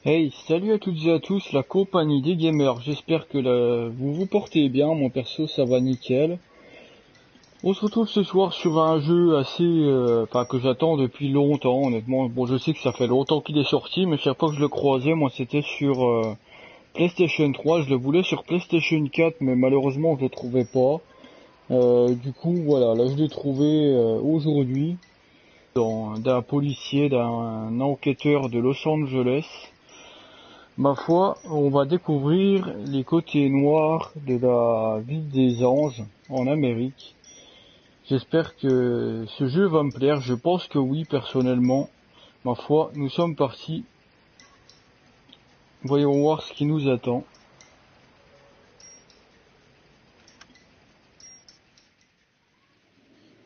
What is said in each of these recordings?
Hey, salut à toutes et à tous, la compagnie des gamers. J'espère que vous vous portez bien. Mon perso, ça va nickel. On se retrouve ce soir sur un jeu assez, que j'attends depuis longtemps, honnêtement. Bon, je sais que ça fait longtemps qu'il est sorti, mais chaque fois que je le croisais, moi, c'était sur PlayStation 3. Je le voulais sur PlayStation 4, mais malheureusement, je le trouvais pas. Du coup, voilà, là, je l'ai trouvé aujourd'hui d'un policier, d'un enquêteur de Los Angeles. Ma foi, on va découvrir les côtés noirs de la ville des anges en Amérique. J'espère que ce jeu va me plaire, je pense que oui personnellement. Ma foi, nous sommes partis. Voyons voir ce qui nous attend.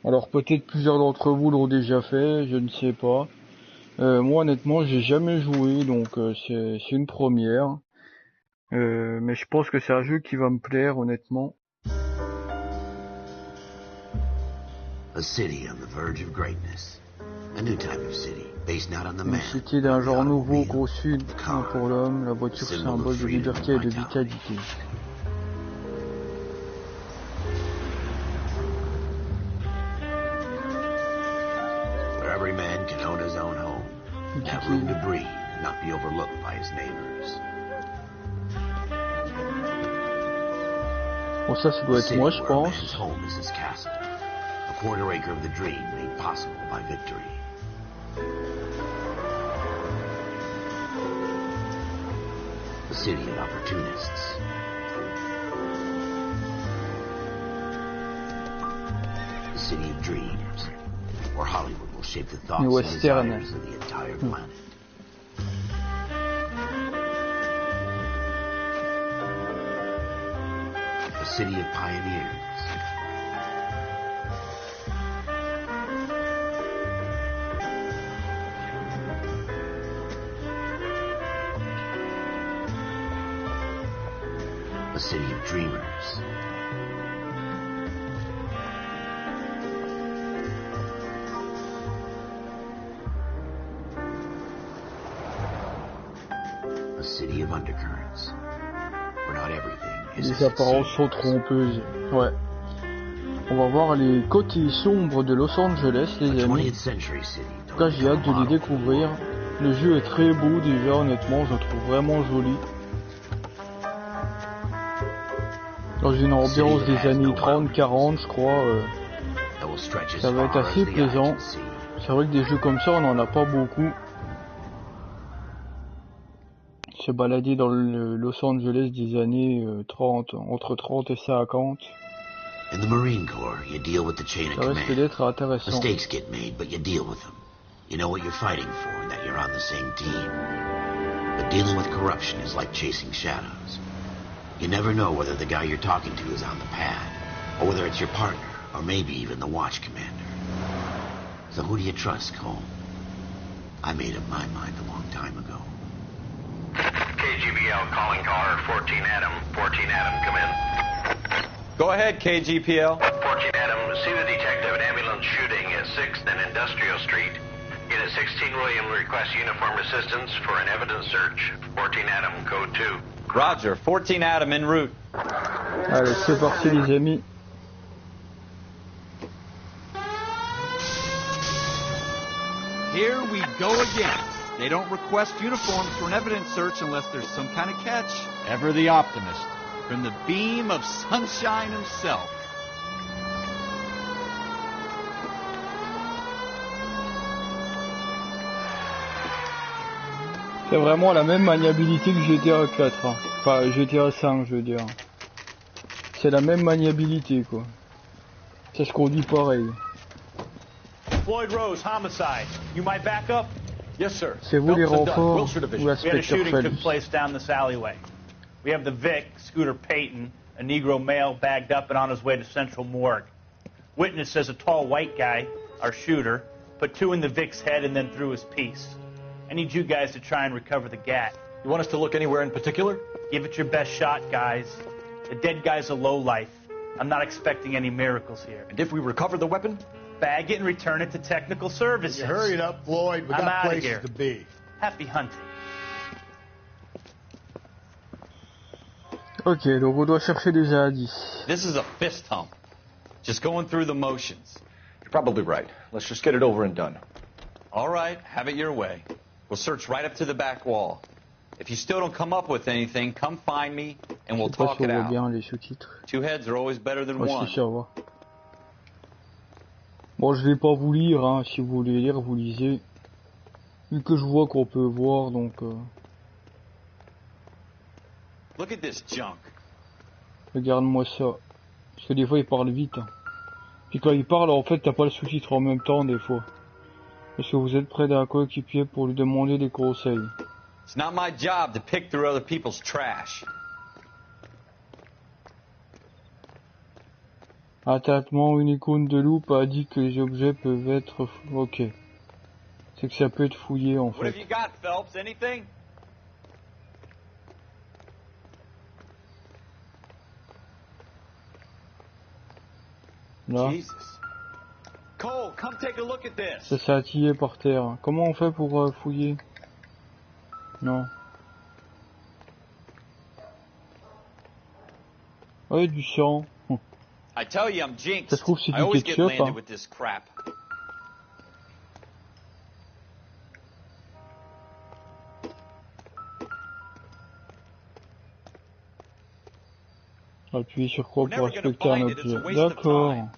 Alors peut-être plusieurs d'entre vous l'ont déjà fait, je ne sais pas. Moi honnêtement j'ai jamais joué, donc c'est une première. Mais je pense que c'est un jeu qui va me plaire honnêtement. A city on the verge of greatness. A new type of city, based not on the Une man, cité d'un genre nouveau, automobile, conçu the car, pour l'homme, la voiture symbole de liberté et de vitalité. where every man can own his own home, have room to breathe, and not be overlooked by his neighbors. Bon, ça doit être moi, je pense. His home is his castle, a quarter acre of the dream made possible by victory. The city of opportunists. The city of dreams, where Hollywood will shape the thoughts and desires of the entire planet. The city of pioneers. A city of dreamers. A city of undercurrents, where not everything is Les apparences sont trompeuses. Ouais. On va voir les côtés sombres de Los Angeles, les amis. En tout cas, j'ai hâte de les découvrir. Le jeu est très beau déjà, honnêtement, je le trouve vraiment joli. Dans une ambiance des années 30-40, je crois, ça va être assez plaisant. C'est vrai que des jeux comme ça, on n'en a pas beaucoup. Se balader dans le Los Angeles des années 30, entre 30 et 50. In the Marine Corps, you deal with the chain of command. Ça risque d'être intéressant. Mistakes get made, but you deal with them. You know what you're fighting for and that you're on the same team. But dealing with corruption is like chasing shadows. You never know whether the guy you're talking to is on the pad, or whether it's your partner, or maybe even the watch commander. So who do you trust, Cole? I made up my mind a long time ago. KGBL calling caller 14 Adam. 14 Adam, come in. Go ahead, KGPL. 14 Adam, see the detective at ambulance shooting at 6th and Industrial Street. Unit 16 William requests uniformed assistance for an evidence search. 14 Adam, code 2. Roger, 14 Adam en route. Allez, c'est parti les amis. Here we go again. They don't request uniforms for an evidence search unless there's some kind of catch. Ever the optimist. From the beam of sunshine himself. C'est vraiment la même maniabilité que GTA 4. Hein. Enfin, GTA 5, je veux dire. C'est la même maniabilité, quoi. Ça se conduit pareil. Floyd Rose, homicide. You might back up? Yes, sir. C'est vous les renforts ou l'inspecteur Fallis? Took place down this alleyway. We have the Vic, Scooter Payton, a Negro male bagged up and on his way to Central Morgue. Witness says a tall white guy, our shooter, put two in the Vic's head and then threw his piece. I need you guys to try and recover the gat. You want us to look anywhere in particular? Give it your best shot, guys. The dead guy's a lowlife. I'm not expecting any miracles here. And if we recover the weapon? Bag it and return it to technical services. You hurry it up, Floyd. We got places to be. Happy hunting. Ok, donc on doit chercher des indices. This is a fist hump. Just going through the motions. You're probably right. Let's just get it over and done. All right, have it your way. We'll search right up to the back wall. If you still don't come up with anything, come find me and we'll Je sais pas talk si on it voit out. bien les sous-titres. Two heads are always better than Ouais, one. si, ça va. Bon, je vais pas vous lire, hein. Si vous voulez lire, vous lisez. Vu que je vois qu'on peut voir, donc... Look at this junk. Regarde-moi ça. Parce que des fois, il parle vite. Hein. Puis quand il parle, en fait, t'as pas le sous-titre en même temps, des fois. Est-ce que vous êtes près d'un coéquipier pour lui demander des conseils? It's not my job to pick through other people's trash. Un traitement, une icône de loupe a dit que les objets peuvent être... Ok. C'est que ça peut être fouillé, en What have fait. you got, Phelps? Anything? Là. Jesus. Cole, come take a look at this. Ça s'est attillé par terre. Comment on fait pour fouiller? Non. Ouais, du sang. I tell you, I'm jinxed. Ça se trouve, c'est I du always get ketchup, landed hein. with this crap. Appuyer sur quoi We're pour never gonna inspecter un find it, it's a objet? waste of D'accord. time.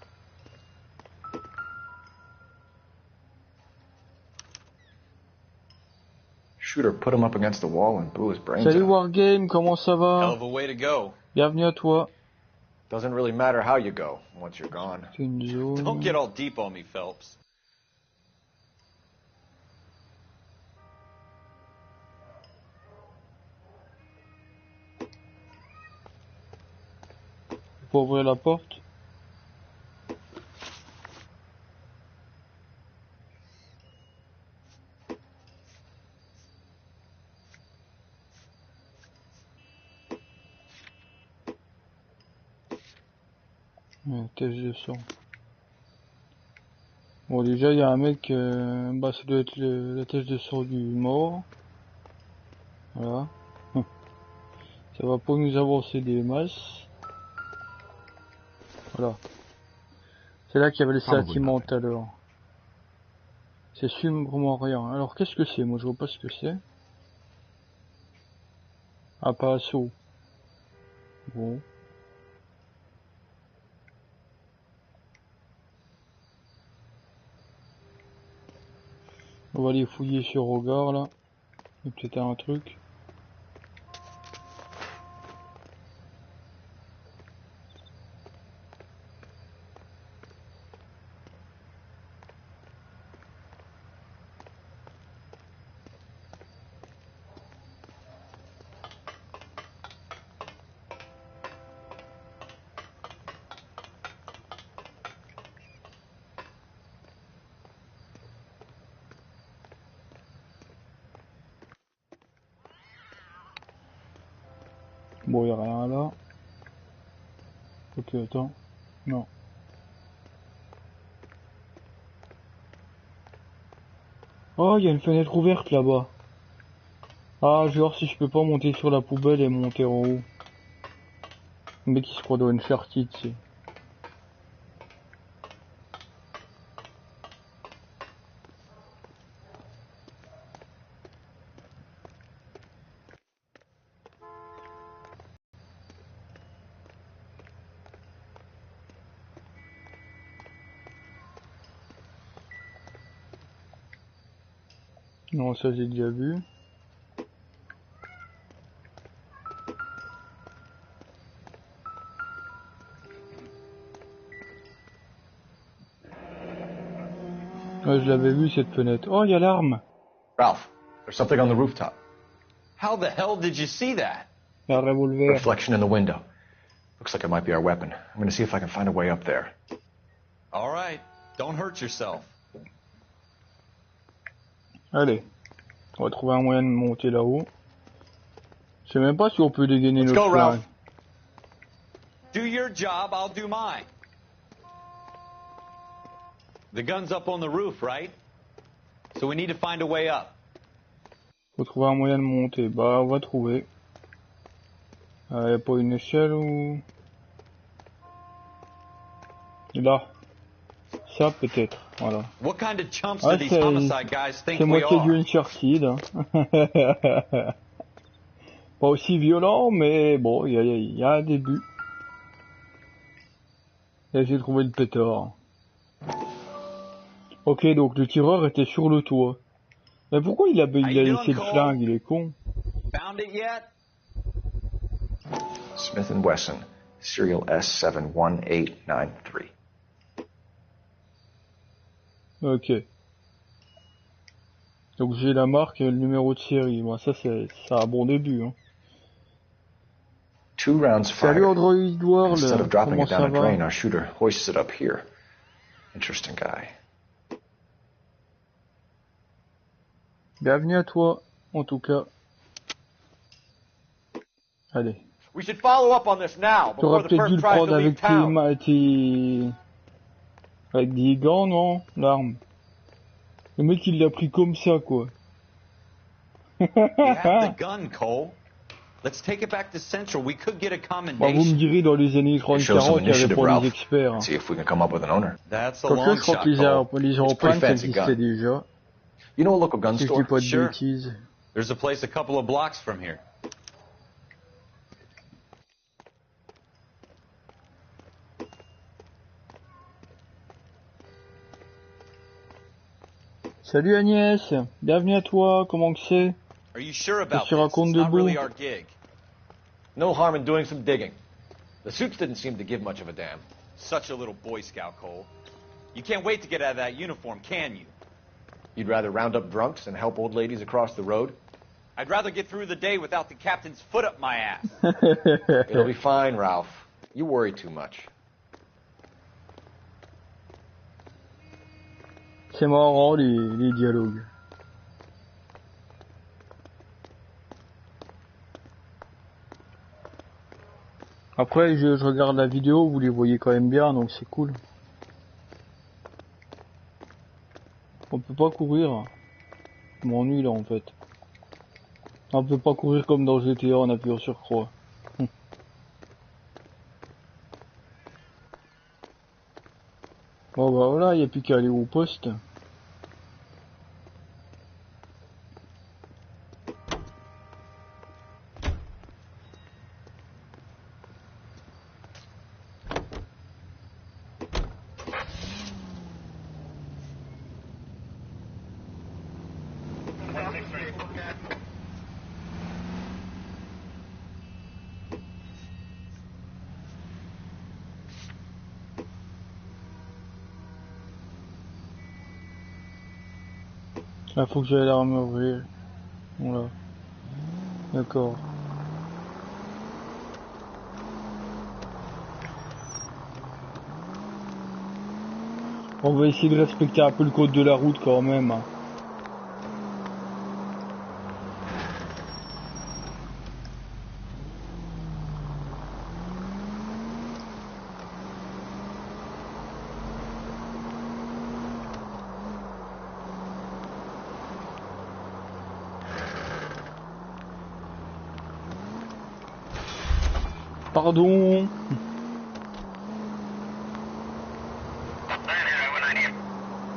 Shooter put him up against the wall and blew his brains Salut out. Wargame, comment ça Hell va? of a way to go. Bienvenue à toi. Doesn't really matter how you go once you're gone. C'est une zone. Don't get all deep on me, Phelps. Faut ouvrir la porte. Ouais, test de sang. Bon, déjà, il y a un mec, bah, ça doit être la test de sang du mort. Voilà. Ça va pas nous avancer des masses. Voilà. C'est là qu'il y avait le sentiment tout à l'heure. C'est sûrement rien. Alors, qu'est-ce que c'est? Moi, je vois pas ce que c'est. Ah, pas assaut. Bon. On va aller fouiller sur regard là. Il y a peut-être un truc. Bon, il n'y a rien là. Ok, attends. Non. Oh, il y a une fenêtre ouverte là-bas. Ah, je vais voir si je peux pas monter sur la poubelle et monter en haut. Le mec qui se croit dans uncharted, tu sais. Non, ça j'ai déjà vu. Ouais, je l'avais vu cette fenêtre. Oh, il y a l'arme. Ralph, there's something on the rooftop. How the hell did you see that? Un revolver. Reflection in the window. Looks like it might be our weapon. I'm gonna see if I can find a way up there. All right, don't hurt yourself. Allez. On va trouver un moyen de monter là-haut. Je sais même pas si on peut dégainer Let's notre go, Ralph. flingue. Do your job, I'll do mine. The gun's up on the roof, right? So we need to find a way up. Faut trouver un moyen de monter. Bah, on va trouver. Y a pas une échelle ou... Là. Ça peut-être, voilà. What kind of chumps Ah, do these homicide guys think c'est we moitié du are? Uncharted. Hein. Pas aussi violent, mais bon, il y a un début. Et j'ai trouvé le pétard. Ok, donc le tireur était sur le toit. Mais pourquoi il a laissé le flingue, il est con. Found it yet? Smith & Wesson, serial S71893. Ok. Donc j'ai la marque et le numéro de série. Bon, ça c'est un bon début. Hein. 2 rounds Salut fired. Android World, Instead of dropping comment it ça down a va? drain, our shooter hoists it up here. Interesting guy. Bienvenue à toi, en tout cas. Allez. We should follow up on this now before T'aurais the peut-être dû perp le tries prendre to leave avec town. avec des gants, non? L'arme. Le mec il l'a pris comme ça, quoi. We have the gun, Cole. Let's take it back to Central. We could get a Bon, vous me commendation. direz dans les années Show some 30-40, il y avait initiative, pas Ralph. les experts. Hein. See if we can come up with an owner. That's a Quoique, long je crois shot, que les Cole. Japonais, ça fancy existait gun. déjà. You know a local gun Si je store? dis pas de Sure. bêtises. There's a place a couple of blocks from here. Salut Agnès, bienvenue à toi, comment que c'est? Are you sure about Qu'est-ce que tu this? racontes It's de not beau? really our gig. No harm in doing some digging. The suits didn't seem to give much of a damn. Such a little Boy Scout, Cole. You can't wait to get out of that uniform, can you? You'd rather round up drunks and help old ladies across the road? I'd rather get through the day without the captain's foot up my ass. It'll be fine, Ralph. You worry too much. C'est marrant les dialogues. Après je regarde la vidéo, vous les voyez quand même bien, donc c'est cool. On peut pas courir. Je m'ennuie là en fait. On peut pas courir comme dans GTA en appuyant sur croix. Bon bah voilà, il n'y a plus qu'à aller au poste. Ah, faut que j'aille à l'armurerie. Voilà. D'accord. On va essayer de respecter un peu le code de la route quand même. Hein. Pardon.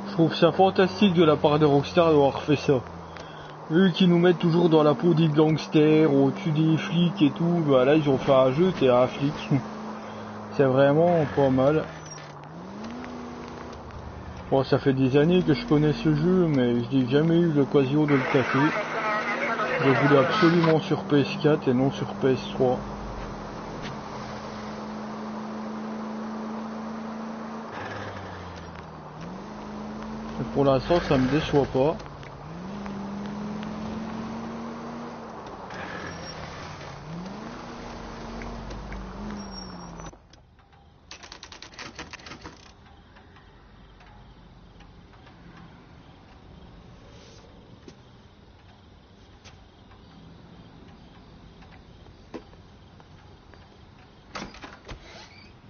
Je trouve ça fantastique de la part de Rockstar d'avoir fait ça. Eux qui nous mettent toujours dans la peau des gangsters, au-dessus des flics et tout, bah là ils ont fait un jeu, t'es un flic. C'est vraiment pas mal. Bon, ça fait des années que je connais ce jeu, mais je n'ai jamais eu l'occasion de le tâter. Je voulais absolument sur PS4 et non sur PS3. Et pour l'instant, ça me déçoit pas.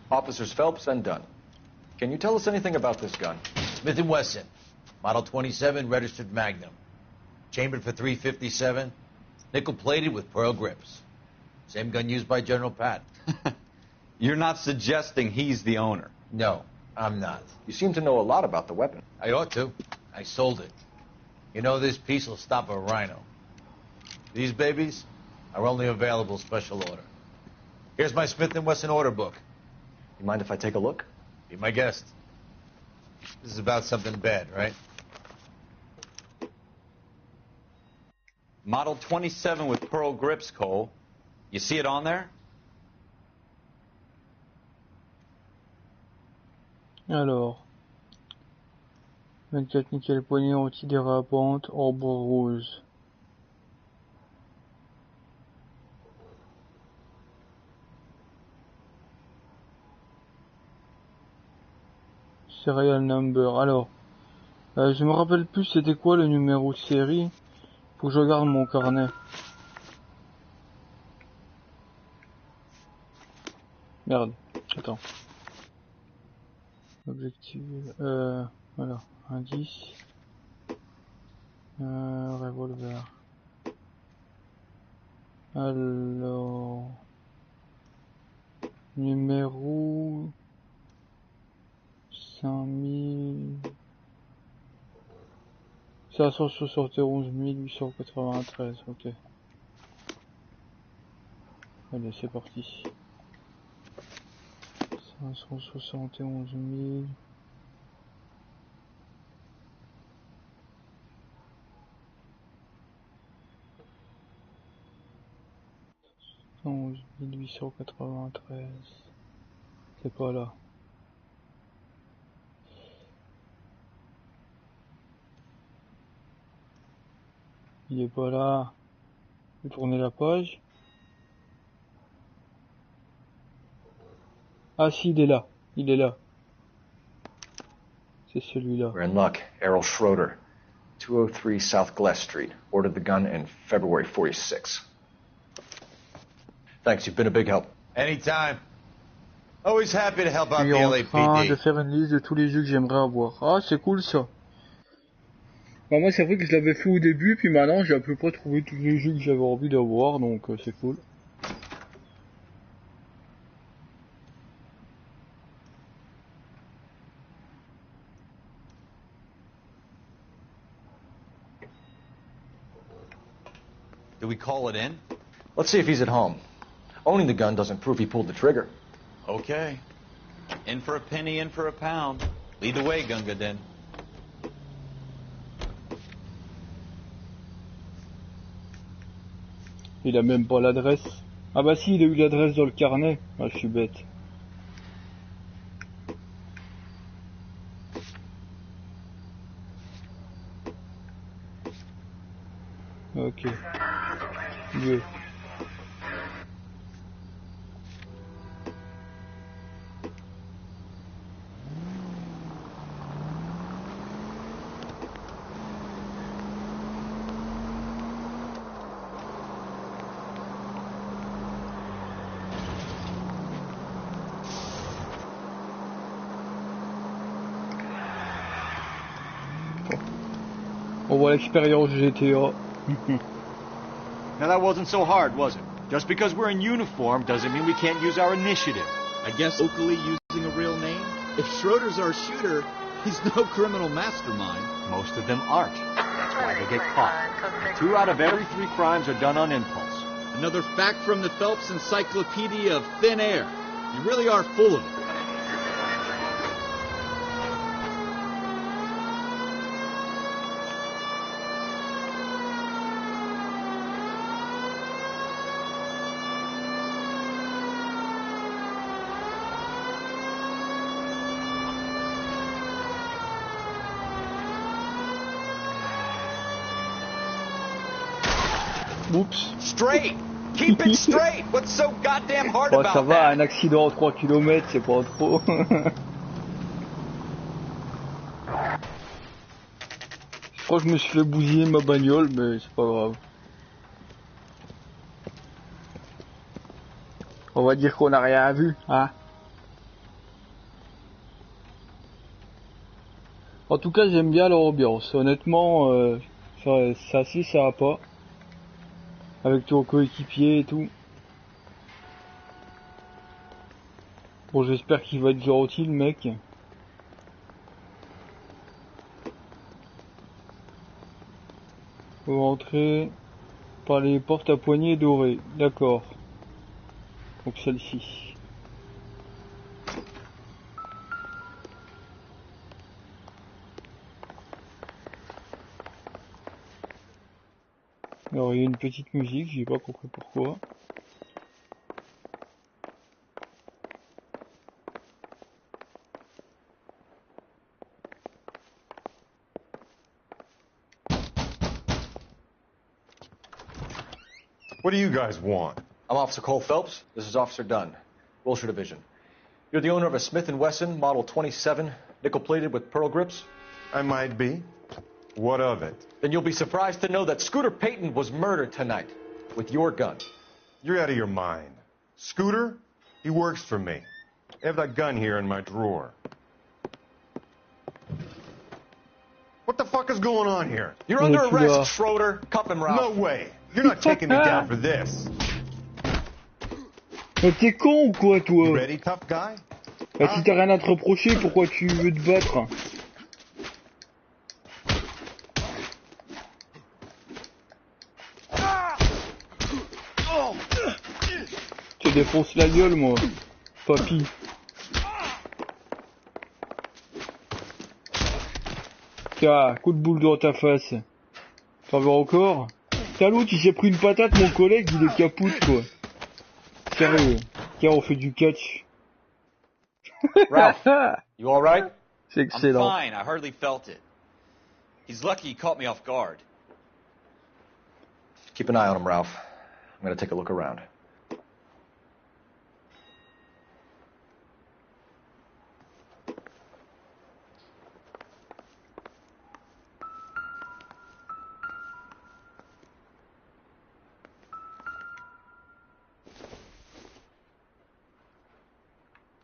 Officers Phelps and Dunn. Can you tell us anything about this gun? Smith & Wesson, Model 27, registered Magnum. Chambered for .357, nickel-plated with pearl grips. Same gun used by General Patton. You're not suggesting he's the owner? No, I'm not. You seem to know a lot about the weapon. I ought to. I sold it. You know, this piece will stop a rhino. These babies are only available special order. Here's my Smith & Wesson order book. You mind if I take a look? Be my guest. This is about something bad, right? Model 27 with pearl grips, Cole. You see it on there? Alors, 24 nickel poignée antidérapante, orbe rose. Serial number. Alors, je me rappelle plus c'était quoi le numéro de série. Faut que je regarde mon carnet. Merde, attends. Objectif, voilà, indice, revolver. Alors, numéro 5000, 571 893, ok. Allez, c'est parti. 571 000. 11 893. C'est pas là. Il est pas là. Je vais tourner la page. Ah si, il est là. Il est là. C'est celui-là. We're in luck. Errol Schroeder, 203 South Glass Street. Ordered the gun in February 46. Thanks, you've been a big help. Anytime. Always happy to help out Je the suis en train de LAPD. faire une liste de tous les jeux que j'aimerais avoir. Ah, c'est cool ça. Bah, moi, c'est vrai que je l'avais fait au début, puis maintenant j'ai à peu près trouvé tous les jeux que j'avais envie d'avoir, donc c'est cool. Do we call it in? Let's see if he's at home. Owning the gun doesn't prove he pulled the trigger. Okay. In for a penny, in for a pound. Lead the way, Gunga Din. Il a même pas l'adresse. Ah bah si, il a eu l'adresse dans le carnet. Ah, je suis bête. Ok. Mieux. On voit l'expérience GTA. Now that wasn't so hard, was it? Just because we're in uniform doesn't mean we can't use our initiative. I guess locally using a real name? If Schroeder's our shooter, he's no criminal mastermind. Most of them aren't. That's why they get caught. 2 out of every 3 crimes are done on impulse. Another fact from the Phelps Encyclopedia of Thin Air. You really are full of it. Oups. Straight! Keep it straight! What's so goddamn hard Bon, about ça va, that? un accident à 3 km, c'est pas trop. Je crois que je me suis fait bousiller ma bagnole, mais c'est pas grave. On va dire qu'on n'a rien vu, hein. En tout cas, j'aime bien leur ambiance. Honnêtement, c'est assez sympa. Avec ton coéquipier et tout. Bon, j'espère qu'il va être gentil, le mec. Faut rentrer par les portes à poignées dorées. D'accord. Donc celle-ci. Alors il y a une petite musique, j'ai pas compris pourquoi. What do you guys want? I'm Officer Cole Phelps. This is Officer Dunn, Wilshire Division. You're the owner of a Smith & Wesson Model 27, nickel-plated with pearl grips? I might be. What of it? Then you'll be surprised to know that Scooter Payton was murdered tonight with your gun. You're out of your mind. Scooter? He works for me. I have that gun here in my drawer. What the fuck is going on here? You're under arrest, Schroeder. Cuff him, Ralph. No way. You're not taking me down for this. T'es con ou quoi, toi? You ready, tough guy? Bah, si t'as rien à te reprocher, pourquoi tu veux te battre? Je te défonce la gueule, moi, papy. Tiens, coup de boule dans ta face. T'en veux encore? Tiens, l'autre, il s'est pris une patate, mon collègue, il est capoute, quoi. Sérieux. Tiens, on fait du catch. Ralph, you all right? C'est excellent. I'm fine. I hardly felt it. He's lucky he caught me off guard. Keep an eye on him, Ralph. I'm gonna take a look around.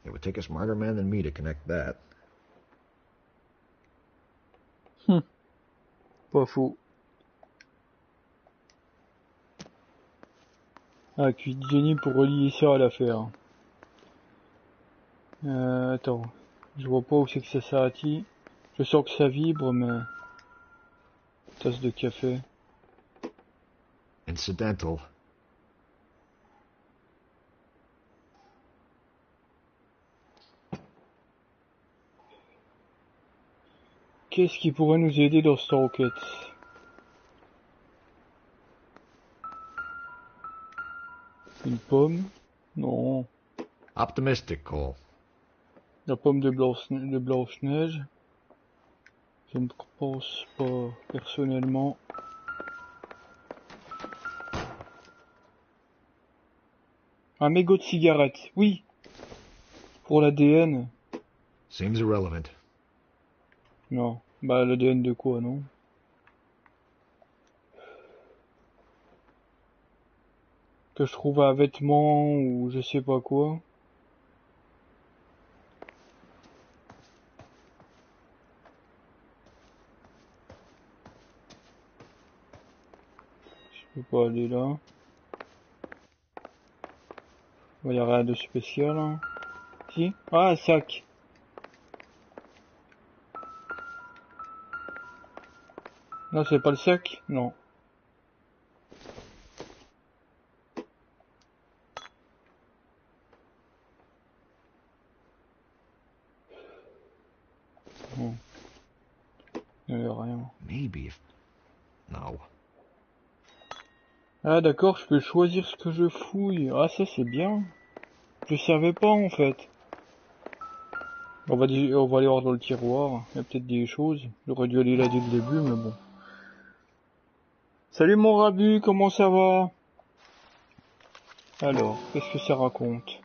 It would take a smarter man than me to connect that. Pas faux. Ah, puis Jenny pour relier ça à l'affaire. Attends. Je vois pas où c'est que ça s'arrête. Je sens que ça vibre, mais... Tasse de café. Incidental. Qu'est-ce qui pourrait nous aider dans cette enquête? Une pomme? Non. Optimistic, Cole. La pomme de Blanche-Neige? Je ne pense pas, personnellement. Un mégot de cigarette, oui. Pour l'ADN. Seems irrelevant. Non. Bah, l'ADN de quoi, non? Que je trouve un vêtement ou je sais pas quoi. Je peux pas aller là. Il y a rien de spécial, hein. Si? Ah, un sac. Non, c'est pas le sac? Non. Bon. Il n'y a rien. Maybe if... No. Ah d'accord, je peux choisir ce que je fouille. Ah ça c'est bien. Je savais pas en fait. On va aller voir dans le tiroir. Il y a peut-être des choses. J'aurais dû aller là dès le début, mais bon. Salut mon Rabu, comment ça va? Alors, qu'est-ce que ça raconte?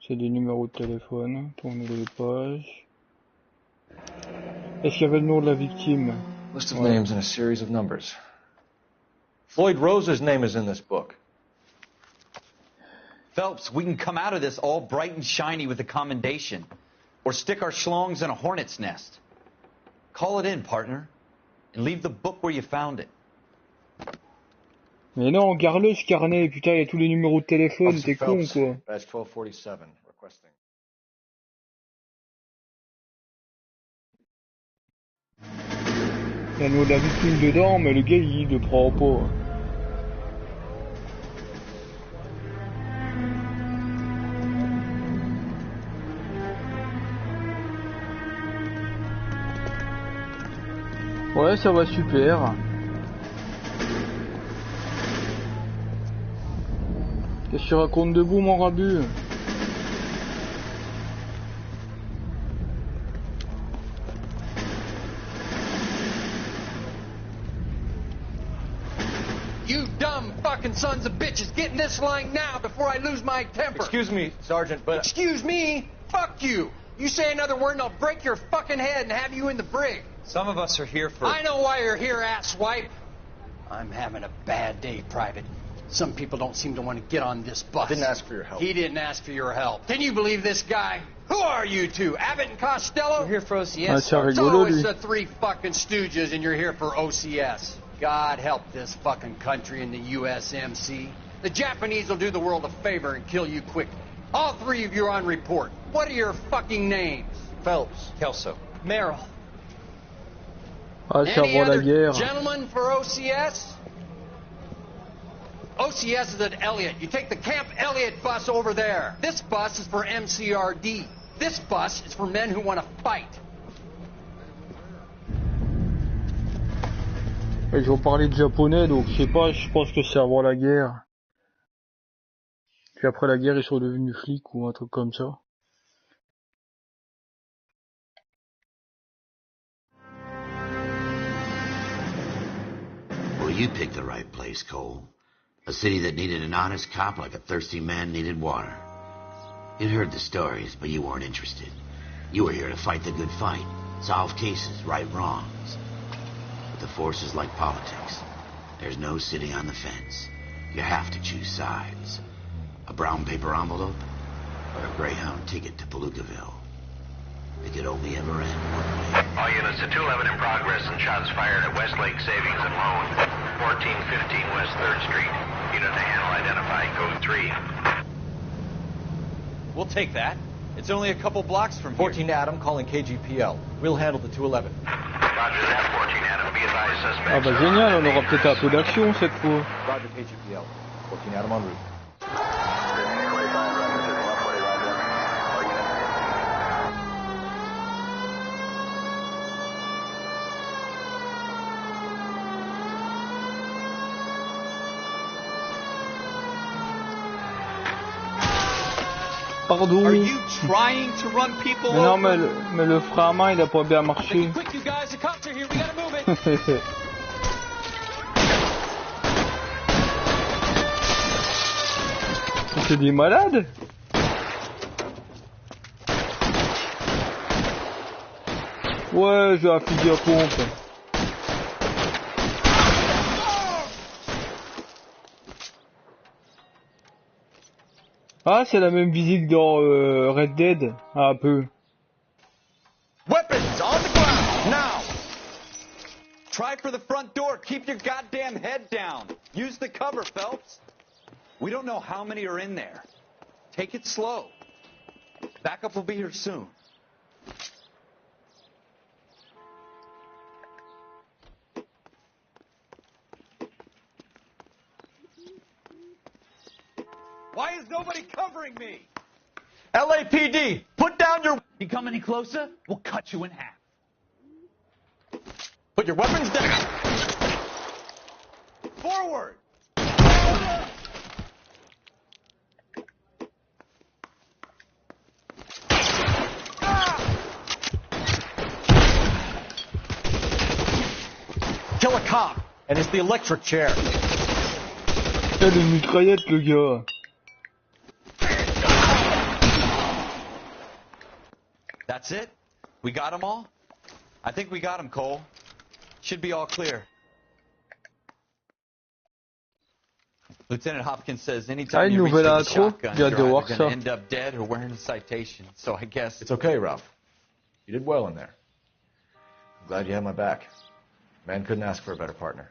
C'est des numéros de téléphone. Tournez les pages. Est-ce qu'il y avait le nom de la victime? List of names and a series of numbers. Floyd Rose's name is in this book. Phelps, we can come out of this all bright and shiny with a commendation. Or stick our schlongs in a hornet's nest. Call it in, partner. And leave the book where you found it. Mais non, garde-le ce carnet, putain, il y a tous les numéros de téléphone, t'es con quoi. Badge 1247, requesting. Il y a nous de la victime dedans, mais le gars il le prend pas. Ouais, ça va super. Qu'est-ce que tu racontes debout, mon rabu? You dumb fucking sons of bitches, get in this line now before I lose my temper. Excuse me, Sergeant, but... Excuse me? Fuck you. You say another word and I'll break your fucking head and have you in the brig. Some of us are here for... I know why you're here, asswipe. I'm having a bad day, Private. Some people don't seem to want to get on this bus. I didn't ask for your help. He didn't ask for your help. Can you believe this guy? Who are you two? Abbott and Costello? We're here for OCS. C'est rigolo, So lui. it's the three fucking stooges and you're here for OCS. God help this fucking country and the USMC. The Japanese will do the world a favor and kill you quickly. All three of you are on report. What are your fucking names? Phelps. Kelso. Merrill. Ah, c'est Any avant la other guerre. gentlemen for OCS? OCS is at Elliott. You take the Camp Elliott bus over there. This bus is for MCRD. This bus is for men who want to fight. Ils ont parlé de japonais, donc je sais pas, je pense que c'est avant la guerre. Puis après la guerre, ils sont devenus flics ou un truc comme ça. Well, you picked the right place, Cole. A city that needed an honest cop like a thirsty man needed water. You'd heard the stories, but you weren't interested. You were here to fight the good fight, solve cases, right wrongs. But the force is like politics. There's no sitting on the fence. You have to choose sides. A brown paper envelope or a Greyhound ticket to Palookaville. It could only ever end one way. All units to 211 in progress and shots fired at Westlake Savings and Loan, 1415 West 3rd Street. Unit to handle identify code 3. We'll take that. It's only a couple blocks from here. 14 Adam calling KGPL. We'll handle the 211. Roger that, 14 Adam. Be advised, suspects. Ah bah génial, on aura peut-être un peu d'action cette fois. Roger KGPL. 14 Adam en route. Pardon. Are you trying to run people Mais non, over? mais le frein à main il a pas bien marché. Quick, you guys, the cops are here. We gotta move it. C'est des malades. Ouais, j'ai un fusil à pompe. Ah, c'est la même visite que dans Red Dead, un peu. Weapons on the ground now. Try for the front door. Keep your goddamn head down. Use the cover, Phelps. We don't know how many are in there. Take it slow. Backup will be here soon. Why is nobody covering me? LAPD, put down your... You come any closer, we'll cut you in half. Put your weapons down. Forward! Kill a cop, and it's the electric chair. Il a une mitraillette, le gars. That's it? We got them all? I think we got them, Cole. Should be all clear. Lieutenant Hopkins says anytime you reach for the shotgun, you're either going to end up dead or wearing a citation. So I guess... It's okay, Ralph. You did well in there. I'm glad you had my back. Man couldn't ask for a better partner.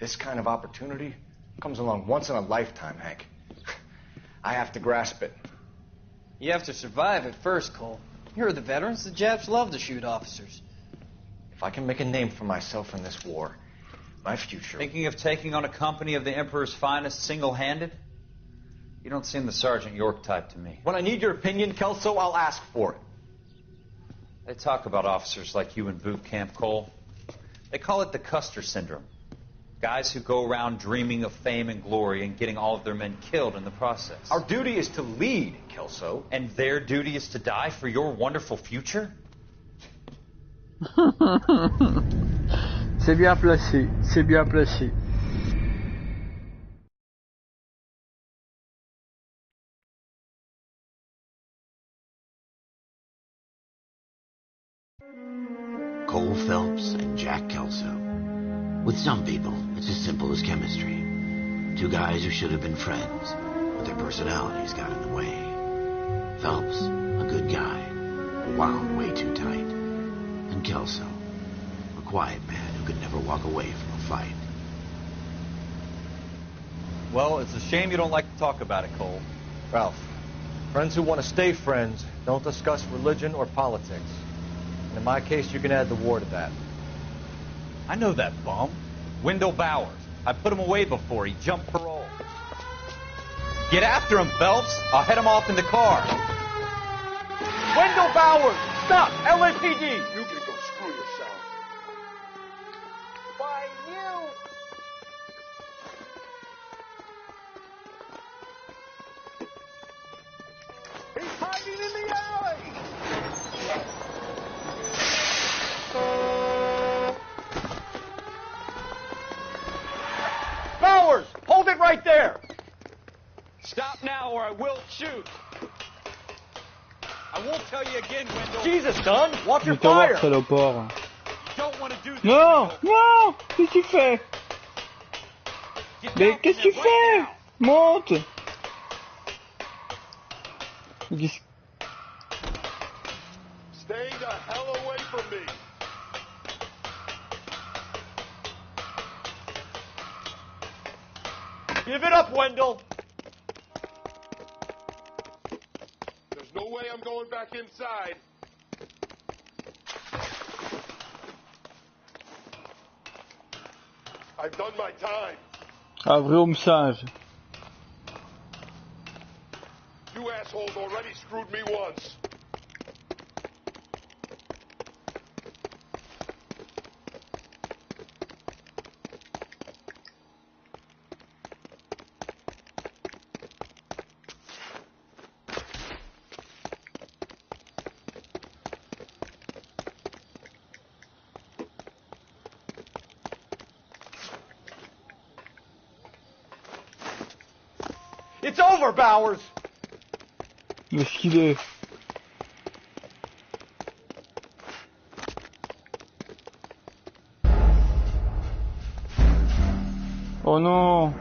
This kind of opportunity comes along once in a lifetime, Hank. I have to grasp it. You have to survive it first, Cole. You're the veterans. The Japs love to shoot officers. If I can make a name for myself in this war, my future... Thinking of taking on a company of the Emperor's finest single-handed? You don't seem the Sergeant York type to me. When I need your opinion, Kelso, I'll ask for it. They talk about officers like you in boot camp, Cole. They call it the Custer syndrome. Guys who go around dreaming of fame and glory and getting all of their men killed in the process. Our duty is to lead, Kelso. And their duty is to die for your wonderful future? C'est bien placé, c'est bien placé. Cole Phelps and Jack Kelso. With some people, it's as simple as chemistry. Two guys who should have been friends, but their personalities got in the way. Phelps, a good guy, wound way too tight. And Kelso, a quiet man who could never walk away from a fight. Well, it's a shame you don't like to talk about it, Cole. Ralph, friends who want to stay friends don't discuss religion or politics. And in my case, you can add the war to that. I know that bum. Wendell Bowers. I put him away before. He jumped parole. Get after him, Phelps. I'll head him off in the car. Wendell Bowers! Stop! LAPD! You can go screw yourself. Why, you... He's hiding in the alley! Bowers! Hold it right there! Stop now or I will shoot. I won't tell you again, Wendell. Jesus, Dunn! Watch your Je vais t'avoir, fire! salopard. You don't want to do this. Non, Wendell. non, qu'est-ce que tu fais? Get Mais down qu'est-ce que from tu there right fais? now. Monte. Qu'est-ce- Stay the hell away from me! Give it up, Wendell. There's no way I'm going back inside. I've done my time. Un vrai homme singe. You assholes already screwed me once. It's over, Bowers. Où est-ce qu'il est? Oh non.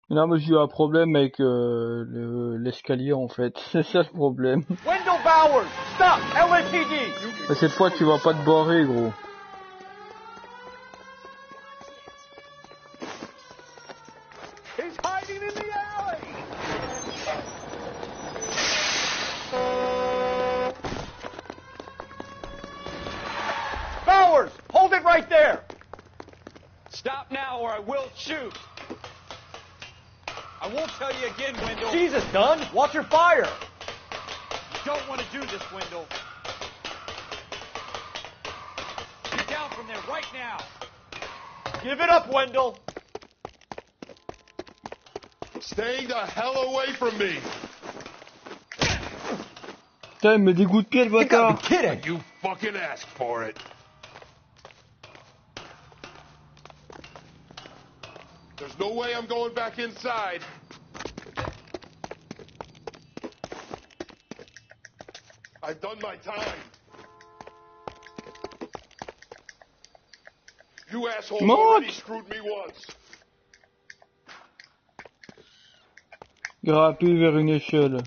Non, mais j'ai eu un problème avec l'escalier en fait. C'est ça le problème. Wendell Bowers! Stop! LAPD! Et cette fois tu vas pas te barrer, gros. He's hiding in the alley! Bowers! Hold it right there! Stop now or I will shoot. I won't tell you again, Wendell. Jesus, Dunn! Watch your fire! You don't want to do this, Wendell. Get down from there right now. Give it up, Wendell. Stay the hell away from me! Putain, il me met des coups de pied le You gotta bâtard. be kidding! You fucking asked for it. There's no way I'm going back inside. I've done my time. You assholes Monte. already screwed me once. Grimper vers une échelle.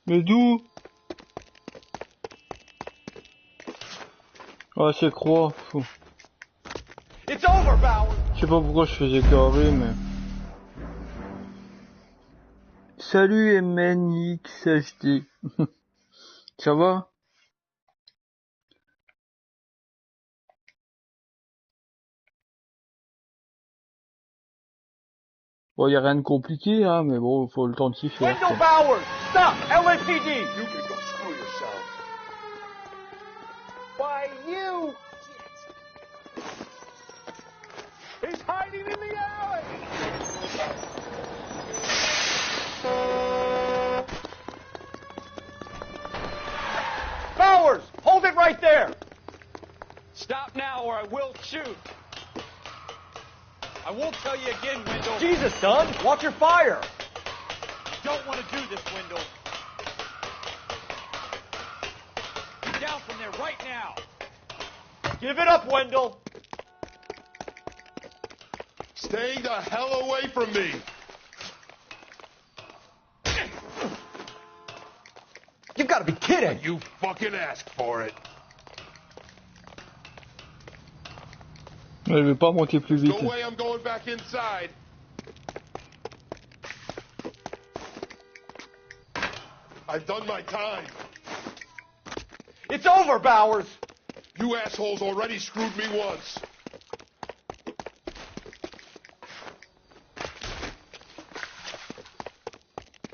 Mais d'où? Ah, c'est croix. It's over, Bowers. Je sais pas pourquoi je faisais carré, mais... Salut MNXHD. Ça va? Bon, y a rien de compliqué, hein, mais bon, faut le temps de s'y faire. Wendell Bowers, stop! LAPD! You can go screw yourself. Why, you... He's hiding in the alley! Bowers, hold it right there! Stop now or I will shoot. I won't tell you again, Wendell. Jesus, son, watch your fire! Don't want to do this, Wendell. Get down from there right now. Give it up, Wendell! Stay the hell away from me! You've got to be kidding! You fucking asked for it. Je vais pas monter plus vite. No way I'm going back inside. I've done my time. It's over, Bowers! You assholes already screwed me once.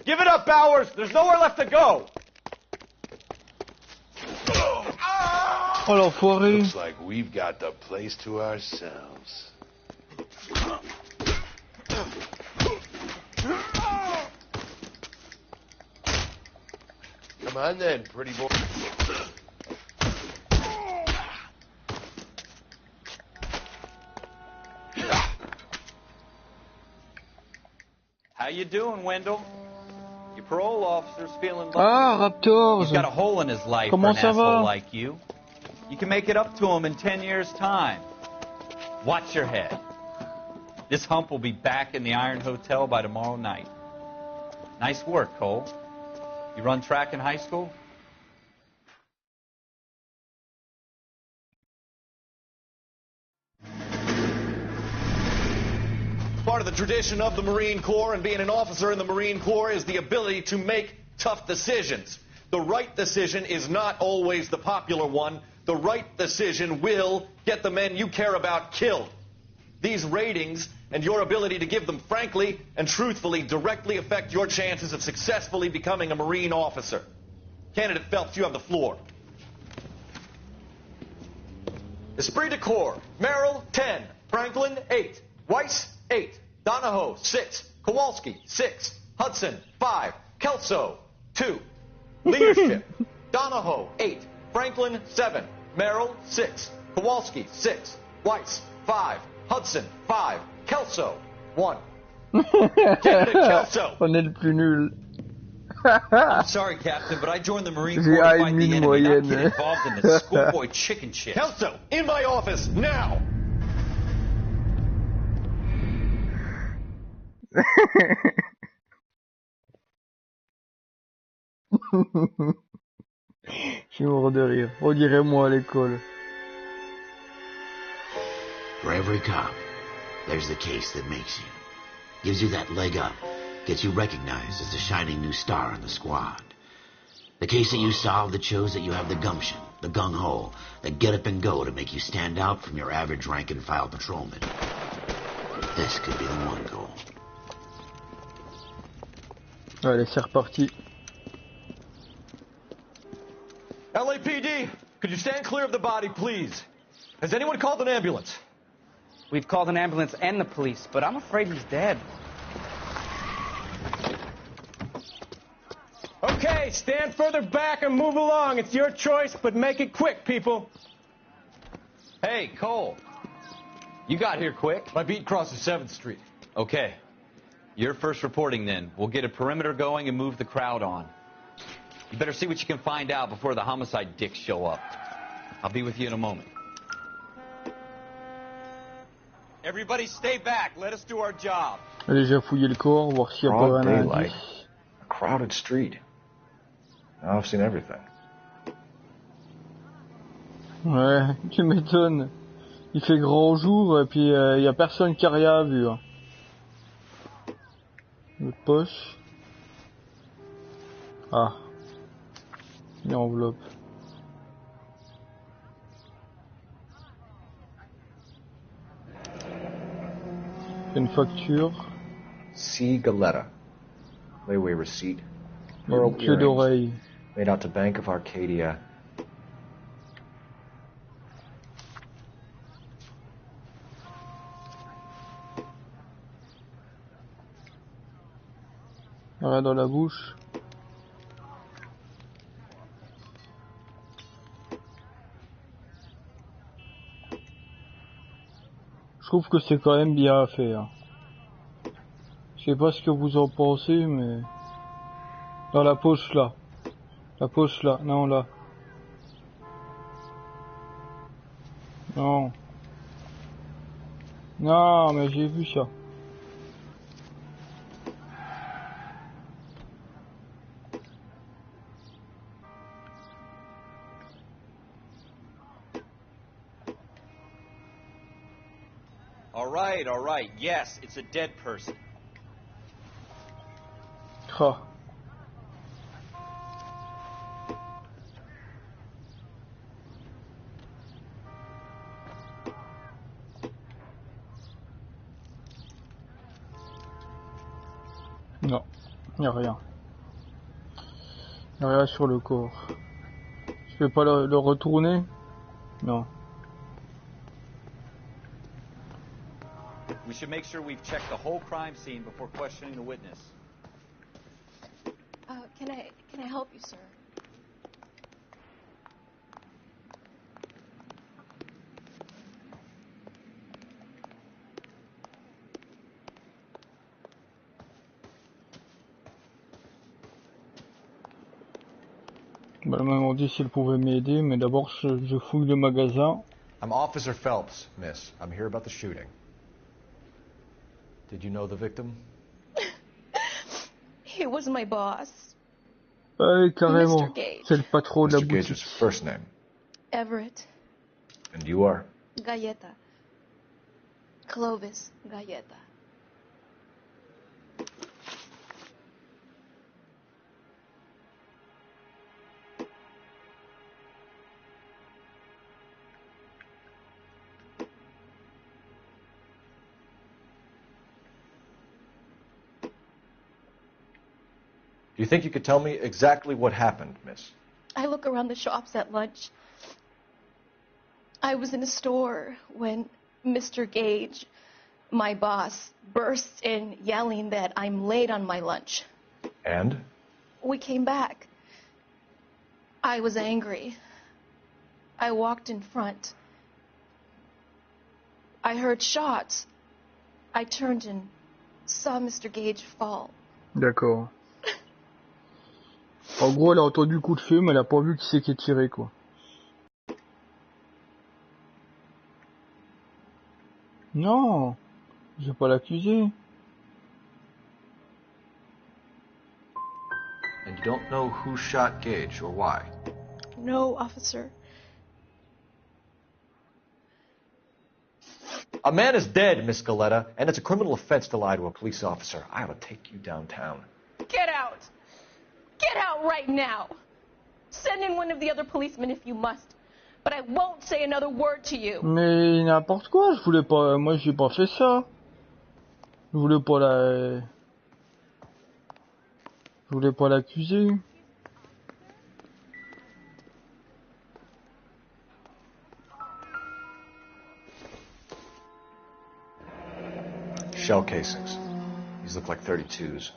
Give it up, Bowers! There's nowhere left to go! Oh l'enfoiré! Looks like we've got the place to ourselves. Come on then, pretty boy. How you doing, Wendell? Your parole officer's feeling lucky. Ah, Raptors! He's got a hole in his life Comment for an ça va? asshole like you. You can make it up to him in 10 years' time. Watch your head. This hump will be back in the Iron Hotel by tomorrow night. Nice work, Cole. You run track in high school? Part of the tradition of the Marine Corps and being an officer in the Marine Corps is the ability to make tough decisions. The right decision is not always the popular one. The right decision will get the men you care about killed. These ratings and your ability to give them frankly and truthfully directly affect your chances of successfully becoming a Marine officer. Candidate Phelps, you have the floor. Esprit de Corps, Merrill, 10. Franklin, 8. Weiss, 8. Donahoe, 6. Kowalski, 6. Hudson, 5. Kelso, 2. Leadership, Donahoe, 8. Franklin, 7. Merrill, 6. Kowalski, 6. Weiss, 5. Hudson, 5. Kelso, 1. Candidate Kelso. On est le plus nul. I'm sorry, Captain, but I joined the Marine Corps to fight the enemy, not get involved in this schoolboy chicken shit. Kelso, in my office, now! Je suis mort de rire. On dirait moi à l'école. For every cop, there's the case that makes you. Gives you that leg up. Gets you recognized as the shining new star in the squad. The case that you solve that shows that you have the gumption, the gung-ho, the get up and go to make you stand out from your average rank-and-file patrolman. This could be the one goal. Allez, c'est reparti. LAPD, could you stand clear of the body, please? Has anyone called an ambulance? We've called an ambulance and the police, but I'm afraid he's dead. Okay, stand further back and move along. It's your choice, but make it quick, people. Hey, Cole. You got here quick. My beat crosses 7th Street. Okay. You're first reporting then. We'll get a perimeter going and move the crowd on. You better see what you can find out before the homicide dicks show up. I'll be with you in a moment. Everybody stay back. Let us do our job. Allez, j'ai fouillé le corps, voir s'il y a pas un indice. A crowded street. Now I've seen everything. Ouais, tu m'étonnes. Il fait grand jour et puis y a personne qui a rien vu. Hein. Le poche. Ah. Une enveloppe. Une facture. C. Galetta. Layaway receipt. Une clé d'oreille. Made out to Bank of Arcadia. Rien dans la bouche. Je trouve que c'est quand même bien à faire. Je sais pas ce que vous en pensez, mais... Dans la poche là. La poche là. Non, là. Non. Non, mais j'ai vu ça. All right. Yes, it's a dead person. Ah. Non, y a rien. Y a rien sur le corps. Je vais pas le retourner? Non. We should make sure we've checked the whole crime scene before questioning the witness. Can I help you, sir? Bah, elle m'a demandé si elle pouvait m'aider, mais d'abord je fouille le magasin. I'm Officer Phelps, miss. I'm here about the shooting. Did you know the victim? He was my boss. Ouais, carrément. Mr. Gage. C'est le patron de la Mr. boutique. Gage's first name. Everett. And you are? Galleta. Clovis Galleta. Do you think you could tell me exactly what happened, miss? I look around the shops at lunch. I was in a store when Mr. Gage, my boss, bursts in yelling that I'm late on my lunch. And? We came back. I was angry. I walked in front. I heard shots. I turned and saw Mr. Gage fall. D'accord. En gros, elle a entendu le coup de feu, mais elle a pas vu qui c'est qui est tiré, quoi. Non, je vais pas l'accuser. And you don't know who shot Gage or why? No, officer. A man is dead, Miss Galletta, and it's a criminal offense to lie to a police officer. I ought to take you downtown. Get out! Get out right now! Send in one of the other policemen if you must, but I won't say another word to you. Mais n'importe quoi, je voulais pas... Moi, j'ai pas fait ça. Je voulais pas la... Je voulais pas l'accuser. Shell casings. These look like 32s.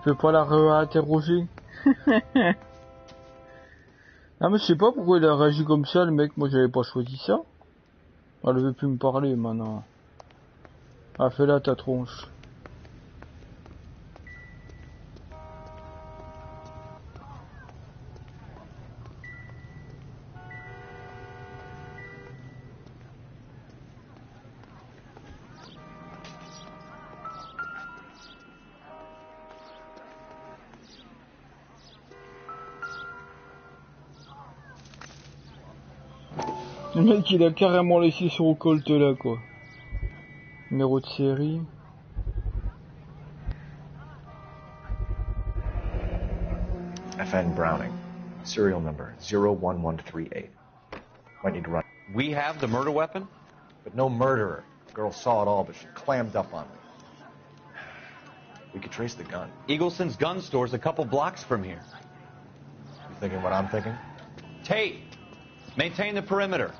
Je peux pas la réinterroger. Ah mais je sais pas pourquoi il a réagi comme ça le mec, moi j'avais pas choisi ça. Elle veut plus me parler maintenant. Ah, fais-la ta tronche. Le mec il a carrément laissé son Colt là quoi. Numéro de série. FN Browning. Serial number 01138. Might need to run. We have the murder weapon? But no murderer. The girl saw it all, but she clammed up on me. We could trace the gun. Eagleson's gun store's a couple blocks from here. You thinking what I'm thinking? Tate, maintain the perimeter.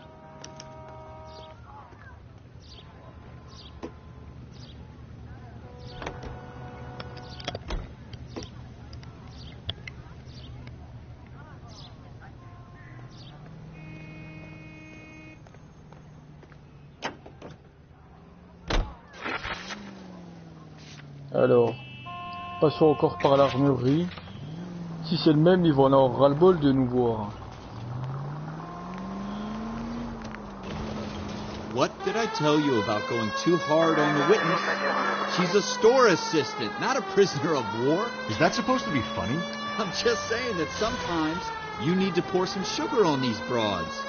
Alors, passons encore par l'armurerie. Si c'est le même, ils vont en avoir ras-le-bol de nous voir. What did I tell you about going too hard on the witness? She's a store assistant, not a prisoner of war. Is that supposed to be funny? I'm just saying that sometimes you need to pour some sugar on these broads.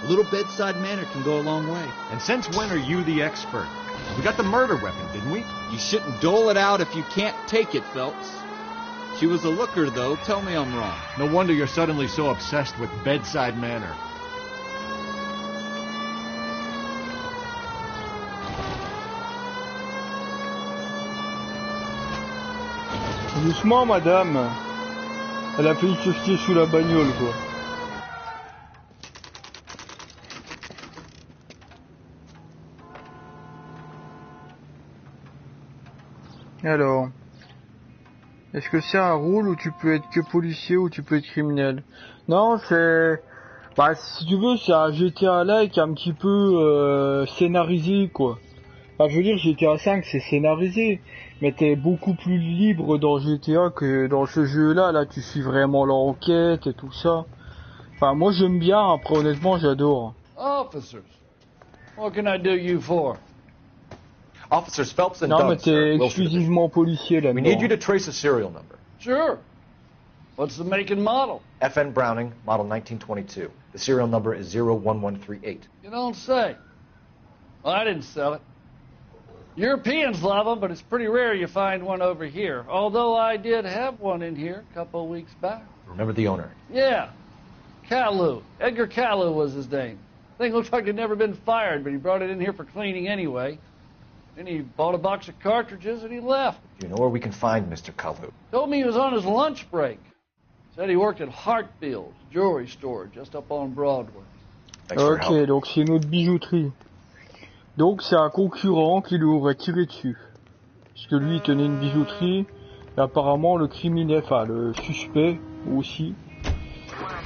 A little bedside manner can go a long way. And since when are you the expert? We got the murder weapon, didn't we? You shouldn't dole it out if you can't take it, Phelps. She was a looker, though. Tell me I'm wrong. No wonder you're suddenly so obsessed with bedside manner. Doucement, madame. Elle a failli se jeter sous la bagnole, quoi. Alors, est-ce que c'est un rôle où tu peux être que policier ou tu peux être criminel? Non, c'est... Bah, si tu veux, c'est un GTA-like un petit peu scénarisé, quoi. Enfin, je veux dire, GTA 5, c'est scénarisé, mais t'es beaucoup plus libre dans GTA que dans ce jeu-là. Là, tu suis vraiment l'enquête et tout ça. Enfin, moi, j'aime bien. Après, honnêtement, j'adore. Officers, what can I do you for? Officers Phelps and Non, Dunn, mais t'es exclusivement policier là-dedans. We need you to trace a serial number. Sure. What's the make and model? FN Browning, model 1922. The serial number is 01138. You don't say. Well, I didn't sell it. Europeans love them, but it's pretty rare you find one over here. Although I did have one in here a couple of weeks back. Remember the owner? Yeah. Caillou. Edgar Caillou was his name. Thing looks like he'd never been fired, but he brought it in here for cleaning anyway. Then he bought a box of cartridges and he left. Do you know where we can find Mr. Caillou? Told me he was on his lunch break. Said he worked at Hartfield's jewelry store just up on Broadway. Ok, donc c'est une autre bijouterie. Donc c'est un concurrent qui lui aurait tiré dessus. Parce que lui il tenait une bijouterie. Et apparemment le criminel, enfin le suspect aussi.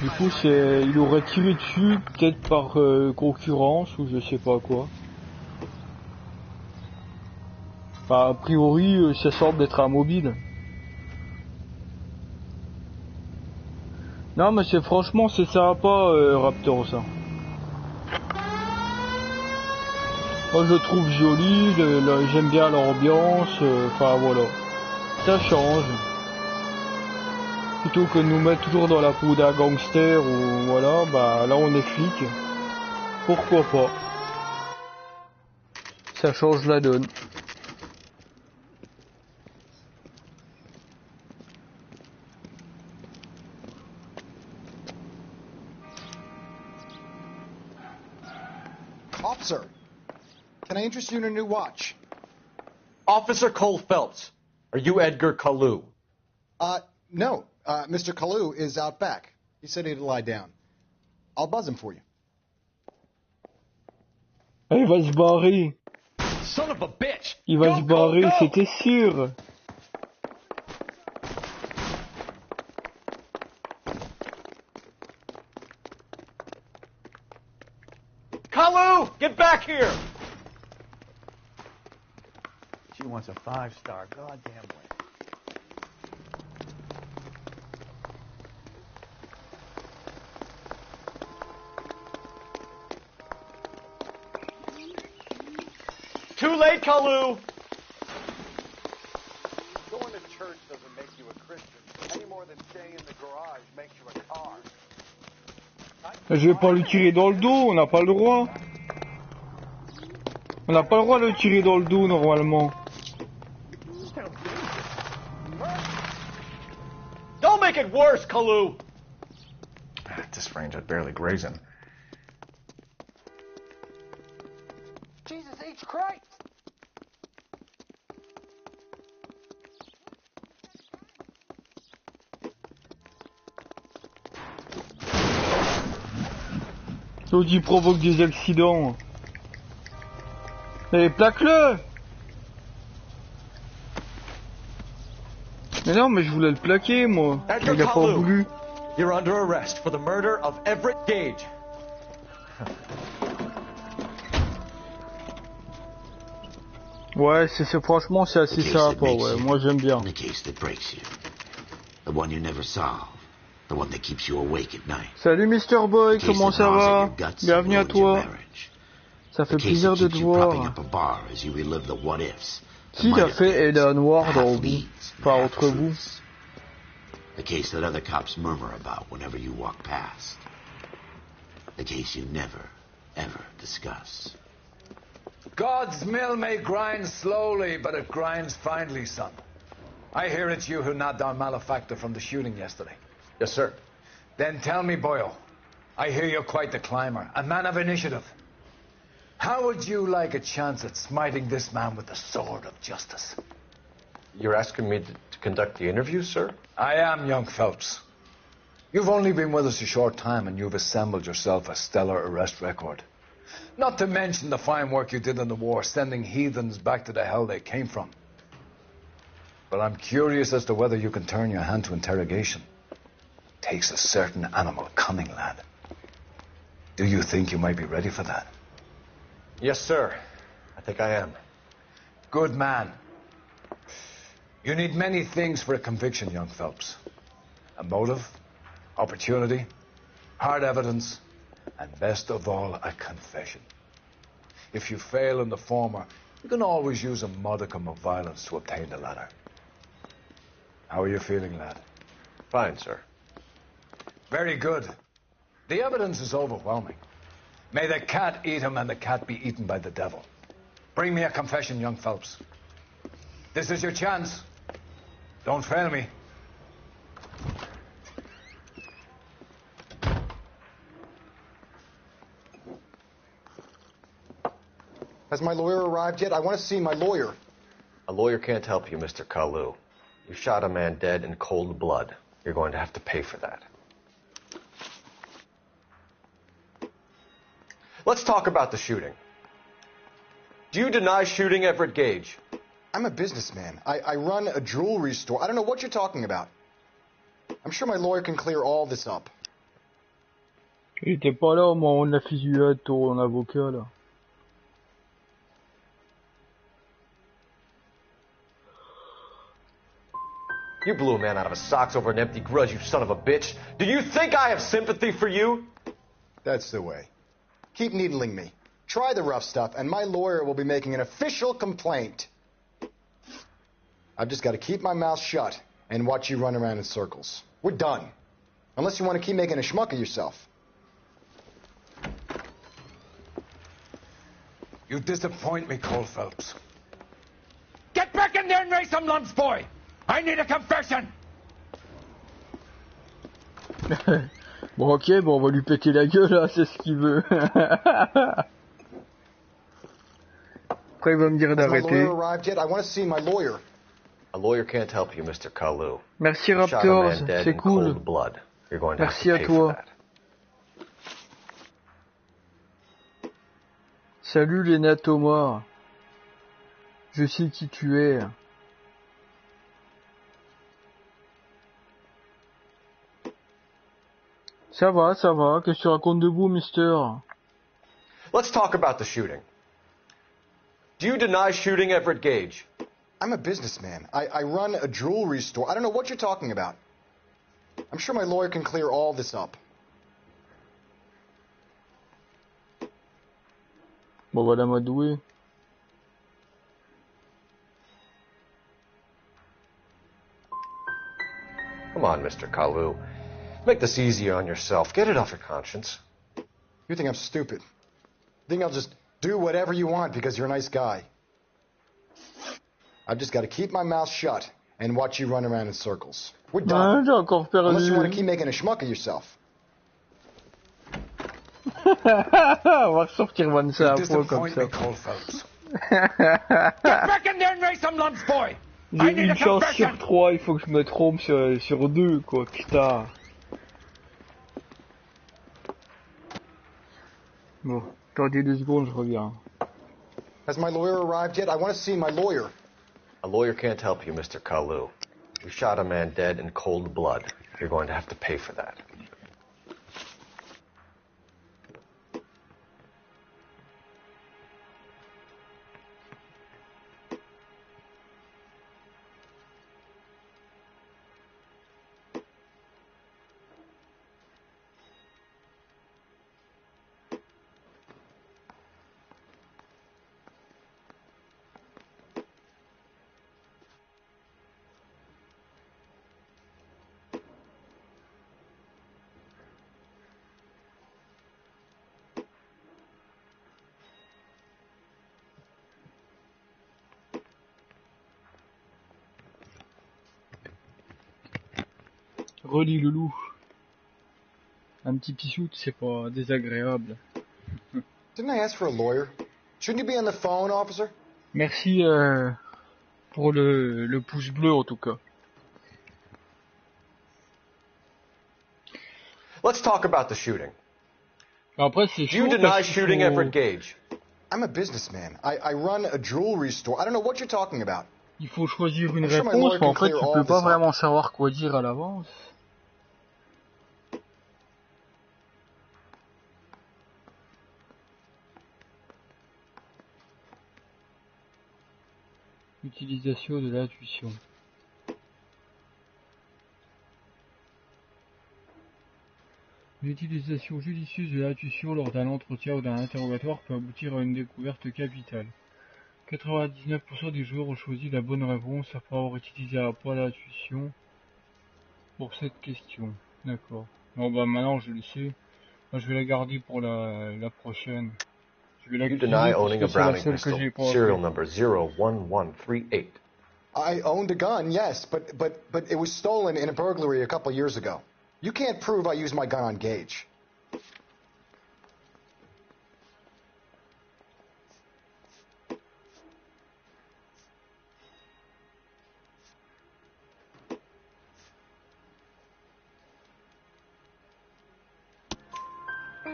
Du coup il aurait tiré dessus, peut-être par concurrence ou je sais pas quoi. Enfin, a priori ça semble d'être un mobile. Non mais franchement c'est sympa Raptor ça. Moi je le trouve joli, j'aime bien l'ambiance, enfin voilà. Ça change. Plutôt que de nous mettre toujours dans la peau d'un gangster ou voilà, bah là on est flic. Pourquoi pas. Ça change la donne. Officer, can I interest you in a new watch? Officer Cole Phelps, are you Edgar Caillou? No. Mr. Caillou is out back. He said he'd lie down. I'll buzz him for you. Il va se barrer. Son of a bitch! Il va se barrer, c'était sûr. Caillou, get back here! She wants a 5-star goddamn way. Too late, Kalu! Going to church doesn't make you a Christian, any more than staying in the garage makes you a car. Je vais pas lui tirer dans le dos, on n'a pas le droit. On n'a pas le droit de le tirer dans le dos normalement. Don't make it worse, Kalu! At this range, I'd barely graze him. Jesus H. Christ! L'Audi provoque des accidents. Mais plaque-le! Mais non, mais je voulais le plaquer, moi. Il a pas voulu. You're under arrest for the murder of Everett Gage. Ouais, franchement, c'est assez sympa, ouais. Moi, j'aime bien. The case that breaks you. The one you never solve. The one that keeps you awake at night. Salut Mr. Boy, comment ça va? Bienvenue à toi. Ça fait plaisir de te voir. Qui t'a fait L.A Noire dans vous? Pas entre vous. The case that other cops murmur about whenever you walk past. The case you never, ever discuss. God's mill may grind slowly, but it grinds finely, son. I hear it's you who nabbed our malefactor from the shooting yesterday. Yes, sir. Then tell me, Boyle, I hear you're quite the climber, a man of initiative. How would you like a chance at smiting this man with the sword of justice? You're asking me to conduct the interview, sir? I am, young Phelps. You've only been with us a short time, and you've assembled yourself a stellar arrest record. Not to mention the fine work you did in the war, sending heathens back to the hell they came from. But I'm curious as to whether you can turn your hand to interrogation. Takes a certain animal cunning, lad. Do you think you might be ready for that? Yes, sir. I think I am. Good man. You need many things for a conviction, young Phelps. A motive, opportunity, hard evidence, and best of all, a confession. If you fail in the former, you can always use a modicum of violence to obtain the latter. How are you feeling, lad? Fine, sir. Very good. The evidence is overwhelming. May the cat eat him and the cat be eaten by the devil. Bring me a confession, young Phelps. This is your chance. Don't fail me. Has my lawyer arrived yet? I want to see my lawyer. A lawyer can't help you, Mr. Kalu. You shot a man dead in cold blood. You're going to have to pay for that. Let's talk about the shooting. Do you deny shooting Everett Gage? I'm a businessman. I run a jewelry store. I don't know what you're talking about. I'm sure my lawyer can clear all this up. Il était pas là au moment de la fusillade, ton avocat, là. You blew a man out of his socks over an empty grudge, you son of a bitch. Do you think I have sympathy for you? That's the way. Keep needling me. Try the rough stuff, and my lawyer will be making an official complaint. I've just got to keep my mouth shut and watch you run around in circles. We're done. Unless you want to keep making a schmuck of yourself. You disappoint me, Cole Phelps. Get back in there and raise some lumps, boy! I need a confession! Bon, ok, bon, on va lui péter la gueule, là, c'est ce qu'il veut. Après, il va me dire d'arrêter. A lawyer can't help you, Mr. Kalu. Merci, Raptors, c'est cool. Merci à toi. Salut, L.A Thomas. Je sais qui tu es. Ça va, ça va. Qu'est-ce que tu racontes de beau, mister? Let's talk about the shooting. Do you deny shooting Everett Gage? I'm a businessman. I run a jewelry store. I don't know what you're talking about. I'm sure my lawyer can clear all this up. Bon, voilà, m'adouer. Come on, Mr. Kalu. Make this easier on yourself. Get it off your conscience. You think I'm stupid? You think I'll just do whatever you want because you're a nice guy? I've just got to keep my mouth shut and watch you run around in circles. We're done. J'ai encore perdu. Unless you want to keep making a schmuck of yourself. On va ressortir Van ça après comme ça. Get back in there and raise some lumps, boy. J'ai une chance sur 3, il faut que je me trompe sur 2, quoi, putain. Bon, attendez 2 secondes, je reviens. Has my lawyer arrived yet? I want to see my lawyer. A lawyer can't help you, Mr. Kalu. You shot a man dead in cold blood. You're going to have to pay for that. Relis le loup. Un petit pissoute, c'est pas désagréable. Didn't I ask for a lawyer? Shouldn't you be on the phone, officer? Merci pour le pouce bleu en tout cas. Let's talk about the shooting. Après, c'est chaud. You deny shooting Everett Gage. I'm a businessman. I run a jewelry store. I don't know what you're talking about. Il faut choisir une réponse, mais en fait, tu peux pas vraiment savoir quoi dire à l'avance. Utilisation de l'intuition. L'utilisation judicieuse de l'intuition lors d'un entretien ou d'un interrogatoire peut aboutir à une découverte capitale. 99% des joueurs ont choisi la bonne réponse après avoir utilisé à la fois l'intuition pour cette question. D'accord. Bon bah maintenant je le sais. Moi, je vais la garder pour la prochaine. Je vais la garder parce que c'est la seule que j'ai pas. Serial number 01138. I owned a gun, yes, but it was stolen in a burglary a couple years ago. You can't prove I used my gun on Gage.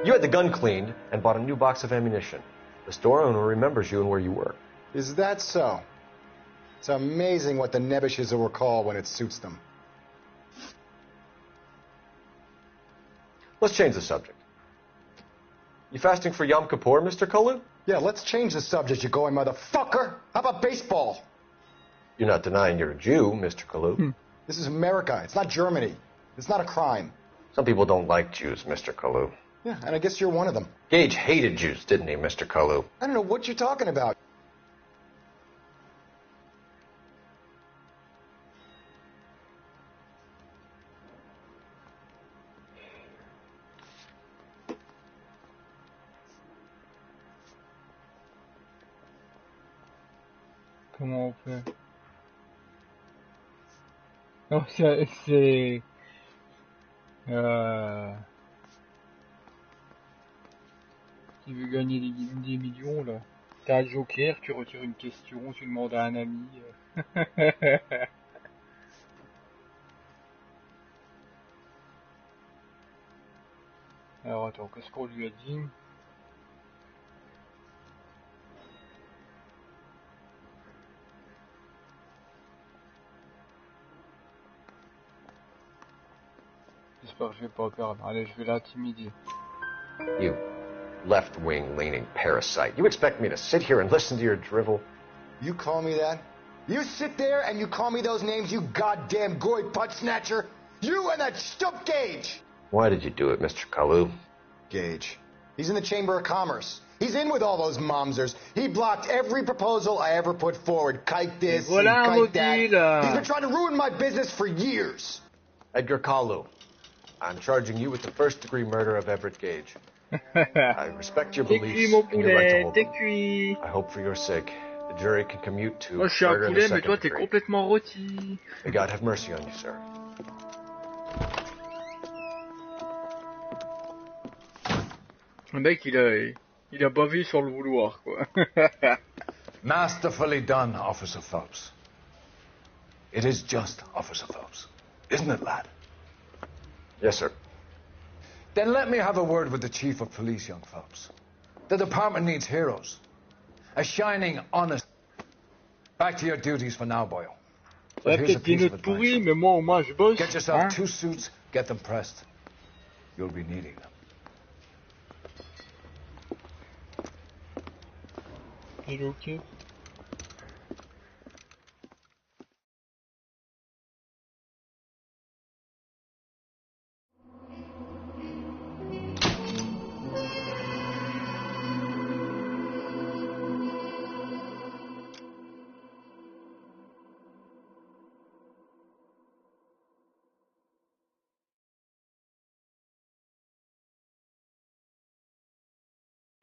You had the gun cleaned and bought a new box of ammunition. The store owner remembers you and where you were. Is that so? It's amazing what the nebbishes will recall when it suits them. Let's change the subject. You fasting for Yom Kippur, Mr. Kalu? Yeah, let's change the subject, you going motherfucker. How about baseball? You're not denying you're a Jew, Mr. Kalu. This is America. It's not Germany. It's not a crime. Some people don't like Jews, Mr. Kalu. Yeah, and I guess you're one of them. Gage hated Jews, didn't he, Mr. Kalu? I don't know what you're talking about. Comment on fait? Non, c'est... Qui veut gagner des millions, là. T'as un joker, tu retires une question, tu demandes à un ami. Alors attends, qu'est-ce qu'on lui a dit? J'espère que je vais pas perdre. Allez, je vais l'intimider. You left-wing leaning parasite. You expect me to sit here and listen to your drivel? You call me that? You sit there and you call me those names, you goddamn goy butt snatcher. You and that stump Gage. Why did you do it, Mr. Kalu? Gage. He's in the Chamber of Commerce. He's in with all those momsers. He blocked every proposal I ever put forward. Kite this, and kite that. He's been trying to ruin my business for years. Edgar Kalu, I'm charging you with the first-degree murder of Everett Gage. I respect your beliefs and your right to hold them. I hope for your sake the jury can commute to Moi je suis un murder in the poulet, mais toi second t'es degree. complètement rôti. May God have mercy on you, sir. Le mec il a bavé sur le vouloir quoi. Masterfully done, Officer Phelps. It is just, Officer Phelps. Isn't it, lad? Yes, sir. Then let me have a word with the Chief of Police, young Phelps. The department needs heroes. A shining, honest... Back to your duties for now, boyo. Ça va peut-être des notes pourries, mais moi au moins je bosse. Get yourself hein? 2 suits, get them pressed. You'll be needing them. Il est ok.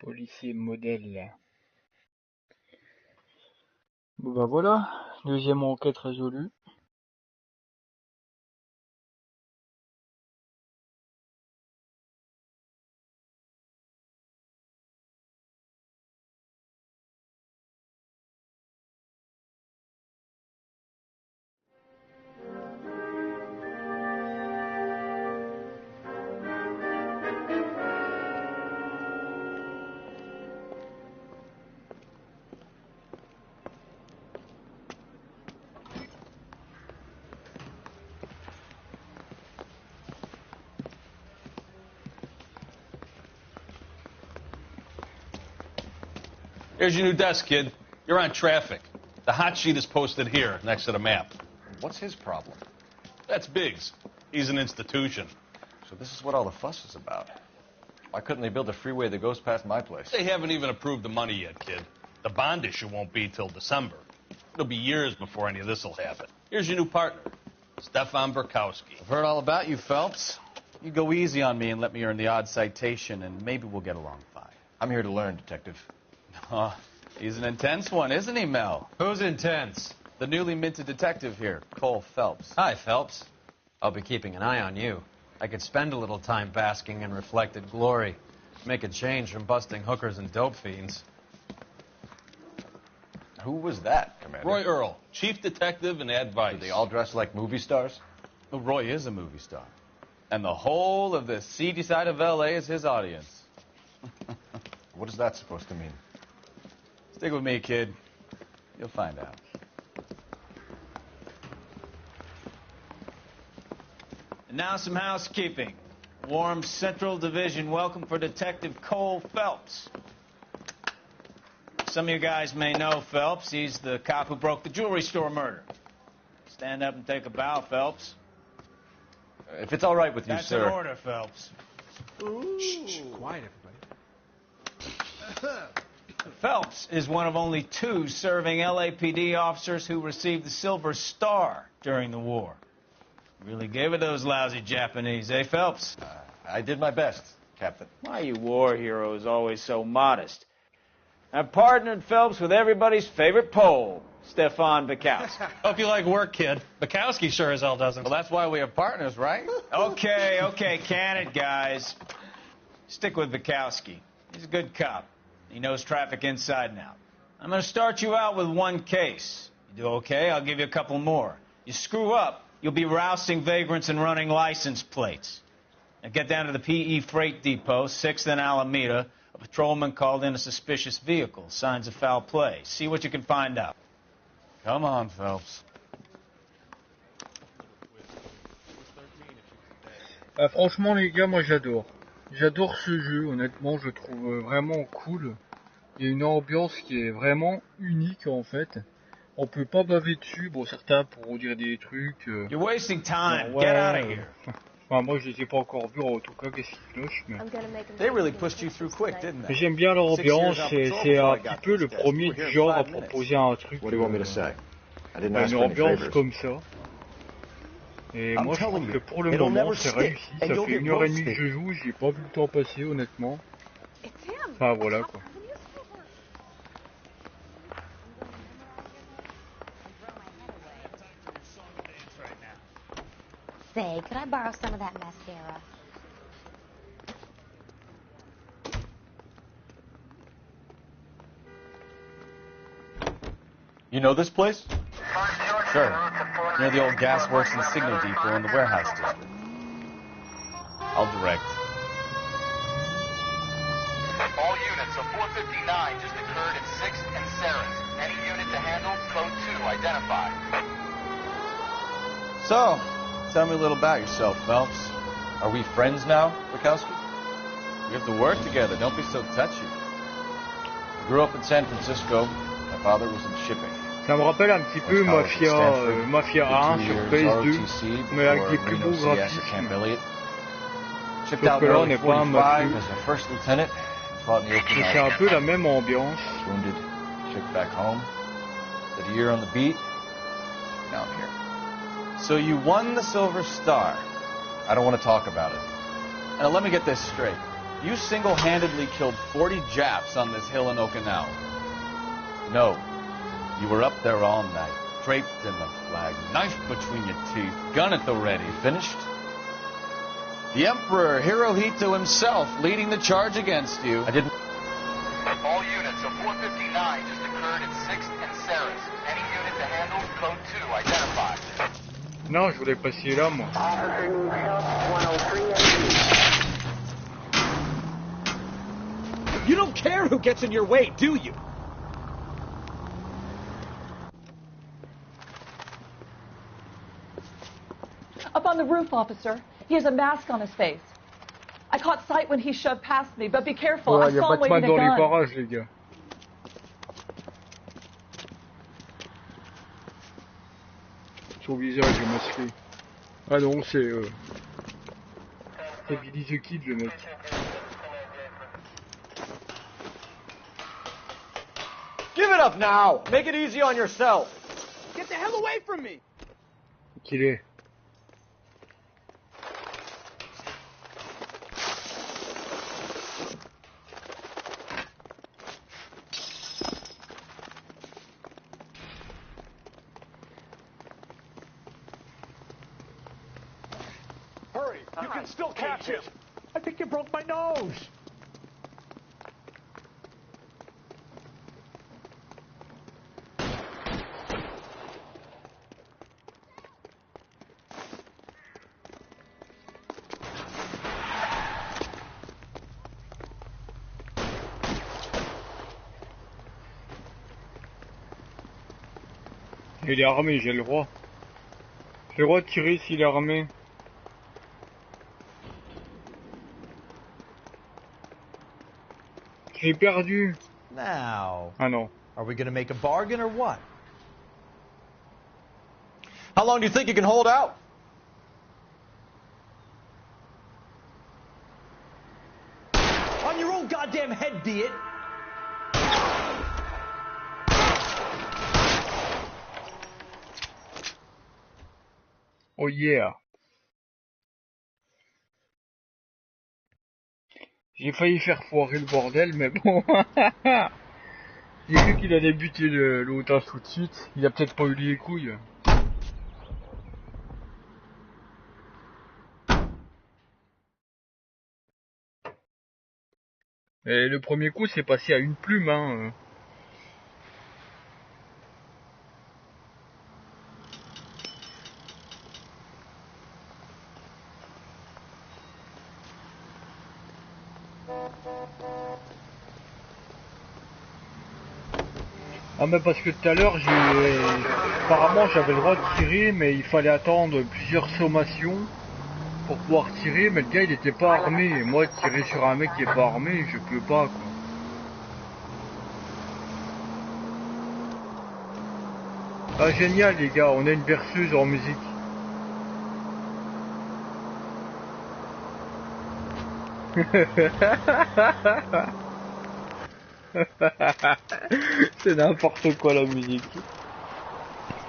Policier modèle. Bon bah voilà, deuxième enquête résolue. Here's your new desk, kid. You're on traffic. The hot sheet is posted here, next to the map. What's his problem? That's Biggs. He's an institution. So this is what all the fuss is about. Why couldn't they build a freeway that goes past my place? They haven't even approved the money yet, kid. The bond issue won't be till December. It'll be years before any of this will happen. Here's your new partner, Stefan Burkowski. I've heard all about you, Phelps. You go easy on me and let me earn the odd citation, and maybe we'll get along fine. I'm here to learn, Detective. Oh, he's an intense one, isn't he, Mel? Who's intense? The newly minted detective here, Cole Phelps. Hi, Phelps. I'll be keeping an eye on you. I could spend a little time basking in reflected glory. Make a change from busting hookers and dope fiends. Who was that, Commander? Roy Earl, chief detective and advice. Do they all dress like movie stars? Well, Roy is a movie star. And the whole of the seedy side of L.A. is his audience. What is that supposed to mean? Stick with me, kid. You'll find out. And now some housekeeping. Warm Central Division welcome for Detective Cole Phelps. Some of you guys may know Phelps. He's the cop who broke the jewelry store murder. Stand up and take a bow, Phelps. If it's all right with you, That's sir. That's an order, Phelps. Shh, quiet, everybody. Phelps is one of only 2 serving LAPD officers who received the Silver Star during the war. Really gave it those lousy Japanese, eh, Phelps? I did my best, Captain. Why are you war heroes always so modest? I've partnered Phelps with everybody's favorite Pole, Stefan Bukowski. Hope you like work, kid. Bukowski sure as hell doesn't. Well, that's why we have partners, right? Okay, can it, guys? Stick with Bukowski. He's a good cop. He knows traffic inside and out. I'm going to start you out with 1 case. You do okay, I'll give you a couple more. You screw up, you'll be rousting vagrants and running license plates. Now get down to the PE Freight Depot, 6th and Alameda. A patrolman called in a suspicious vehicle. Signs of foul play. See what you can find out. Come on, Phelps. Franchement les gars, moi j'adore. J'adore ce jeu, honnêtement, je le trouve vraiment cool. Il y a une ambiance qui est vraiment unique en fait. On peut pas baver dessus, bon certains pourront dire des trucs... You're wasting time, ouais, get out of here. Enfin, moi je les ai pas encore vus, en tout cas qu'est-ce qui cloche, mais... They really pushed you through quick, didn't they? J'aime bien leur ambiance, c'est un petit peu le premier du genre à proposer un truc... une ambiance comme ça. Et moi je trouve que pour le moment c'est réussi, ça fait 1h30 que je joue, j'ai pas vu le temps passer honnêtement. Enfin voilà quoi. Say, could I borrow some of that mascara? You know this place? Sure. Near the old gas works and signal depot in the warehouse district. I'll direct. All units, a 459 just occurred in 6th and Sarah's. Any unit to handle, code 2, identify. So, tell me a little about yourself, Phelps. Are we friends now, Bukowski? We have to work together, don't be so touchy. I grew up in San Francisco. My father was in shipping. Ça me rappelle un petit peu Mafia 1 sur PS2, mais avec des plus beaux graphismes. Sauf que là on n'est pas un mafieux. Et c'est un peu la même ambiance. So you won the Silver Star. I don't want to talk about it. Now let me get this straight. You single-handedly killed 40 Japs on this hill in Okinawa. No. You were up there all night, draped in the flag, knife between your teeth, gun at the ready. Finished? The Emperor Hirohito himself leading the charge against you. I didn't... All units, a 459 just occurred in 6th and Sarah's. Any unit to handle, code 2, identify. Non, je voulais passer là, moi. You don't care who gets in your way, do you? Up on the roof, officer. He has a mask on his face. I caught sight when he shoved past me, but be careful. Ouais, I saw him waving a gun. dans les parages, les gars. Son visage est masqué. Ah non, c'est Billy the Kid, le mec. Give it up now. Make it easy on yourself. Get the hell away from me. Qu'il est. Hurry, you can still catch it. I think you broke my nose. Il est armé, j'ai le droit. J'ai le droit de tirer s'il est armé. J'ai perdu. Now. Ah non. Are we going to make a bargain or what? How long do you think you can hold out? On your own goddamn head, be it. Oh yeah. J'ai failli faire foirer le bordel, mais bon. J'ai vu qu'il allait buter l'otage tout de suite. Il a peut-être pas eu les couilles. Et le premier coup, c'est passé à une plume, hein. Ah mais parce que tout à l'heure apparemment j'avais le droit de tirer mais il fallait attendre plusieurs sommations pour pouvoir tirer, mais le gars il était pas armé et moi tirer sur un mec qui est pas armé je peux pas quoi. Ah génial les gars, on a une berceuse en musique. C'est n'importe quoi la musique.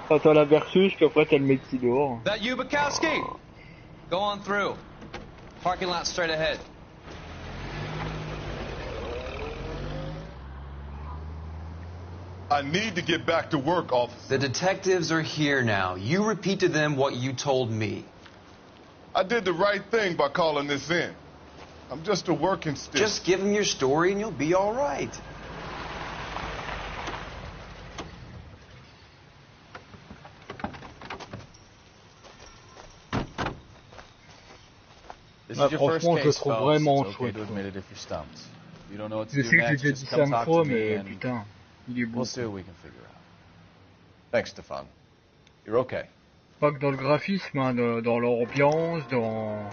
T'entends la berceuse, puis après t'as le mec qui dort. That you, Bukowski? Go on through. Parking lot straight ahead. I need to get back to work, officer. The detectives are here now. You repeat to them what you told me. I did the right thing by calling this in. I'm just a working stick. Just give them your story and you'll be all right. Ah, franchement, je le trouve vraiment chouette. Je sais que j'ai déjà dit ça une fois, mais putain, il est beau. Thanks, Stefan. You're okay. Pas que dans le graphisme, hein, dans l'ambiance, dans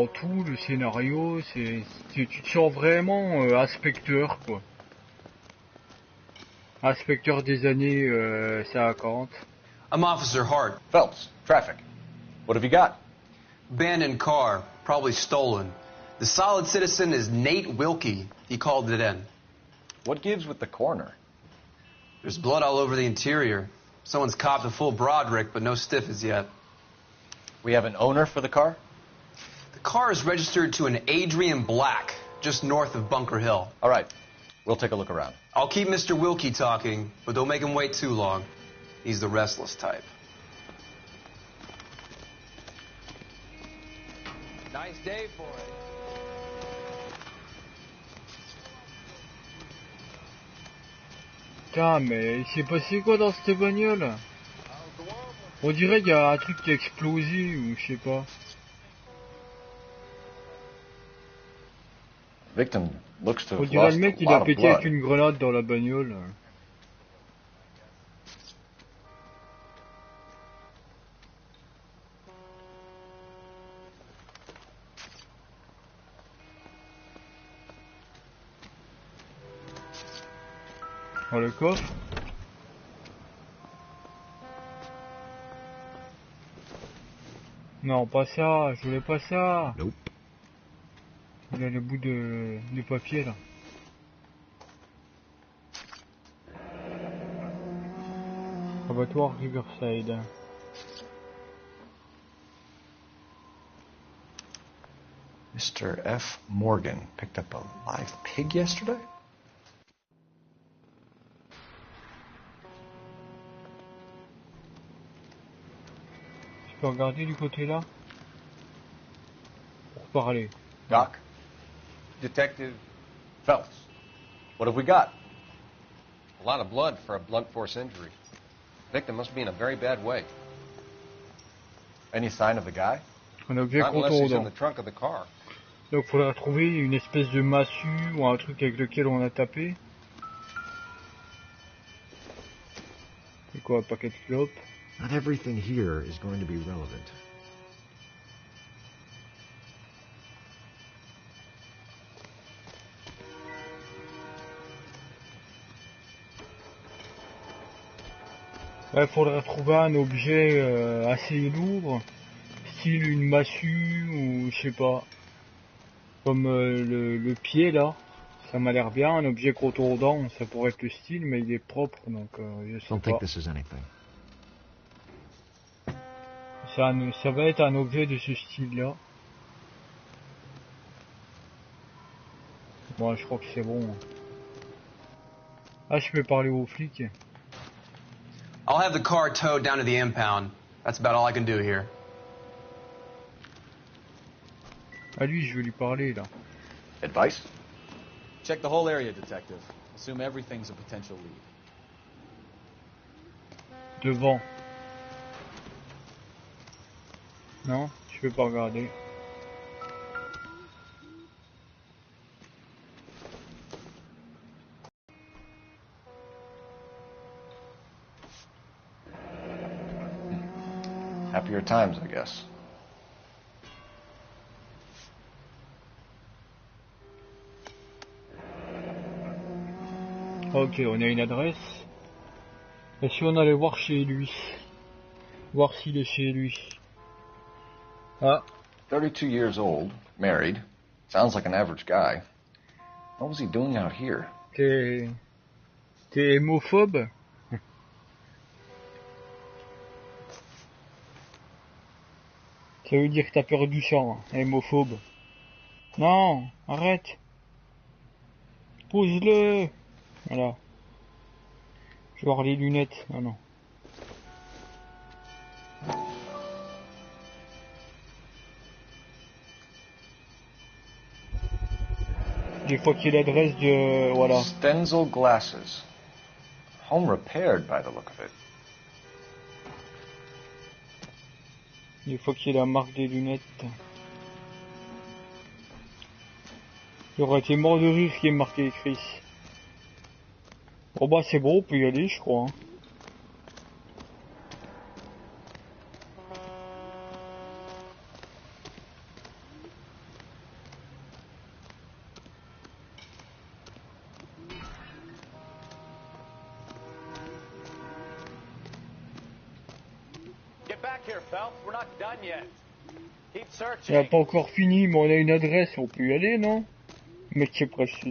tout, le scénario, tu te sens vraiment inspecteur, quoi. Inspecteur des années 50. I'm Officer Hart. Phelps, traffic. What have you got? Abandoned car, probably stolen. The solid citizen is Nate Wilkie. He called it in. What gives with the coroner? There's blood all over the interior. Someone's copped a full Broderick, but no stiff as yet. We have an owner for the car? The car is registered to an Adrian Black, just north of Bunker Hill. All right. We'll take a look around. I'll keep Mr. Wilkie talking, but don't make him wait too long. He's the restless type. Nice day for it. Putain, mais il s'est passé quoi dans cette bagnole? On dirait qu'il y a un truc qui a explosé ou je sais pas. Victim looks to On have dirait lost le mec a il a lot of pété blood. avec une grenade dans la bagnole. Dans le coffre. Non, pas ça, je voulais pas ça. Nope. Il a le bout de papier là. Abattoir Riverside. Mr. F. Morgan picked up a live pig yesterday? Je peux regarder du côté là pour parler. Doc? Detective Phelps. What have we got? A lot of blood for a blunt force injury. Victim must be in a very bad way. Any sign of the guy? Un objet Not unless he's in contondant. the trunk of the car. Donc faudra trouver une espèce de massue ou un truc avec lequel on a tapé. C'est quoi, un paquet de clopes? Not everything here is going to be relevant. Il faudra trouver un objet assez lourd, style une massue ou je sais pas, comme le pied là, ça m'a l'air bien, un objet contondant, ça pourrait être le style, mais il est propre donc je sais Don't pas. think this is anything. Ça va être un objet de ce style là. Bon, je crois que c'est bon. Ah, je peux parler aux flics. I'll have the car towed down to the impound. That's about all I can do here. À lui, je veux lui parler là. Advice? Check the whole area, detective. Assume everything's a potential lead. Devant. Non, je peux pas regarder. Happier times, I guess. Ok, on a une adresse. Et si on allait voir chez lui? Voir s'il est chez lui. Ah. 32 years old, married. Sounds like an average guy. What was he doing out here? T'es hémophobe? Ça veut dire que t'as peur du sang, hein, hémophobe. Non, arrête. Pose-le. Voilà. Je vais voir les lunettes. Ah non. Des fois qu'il y a l'adresse de... Voilà. Stenzel glasses. Home repaired by the look of it. Des fois qu'il y a la marque des lunettes. J'aurais été mort de rire qui est marqué Chris. Bon bah c'est bon, on peut y aller je crois. Hein. Il n'a pas encore fini, mais on a une adresse, on peut y aller, non? Mec, c'est presque.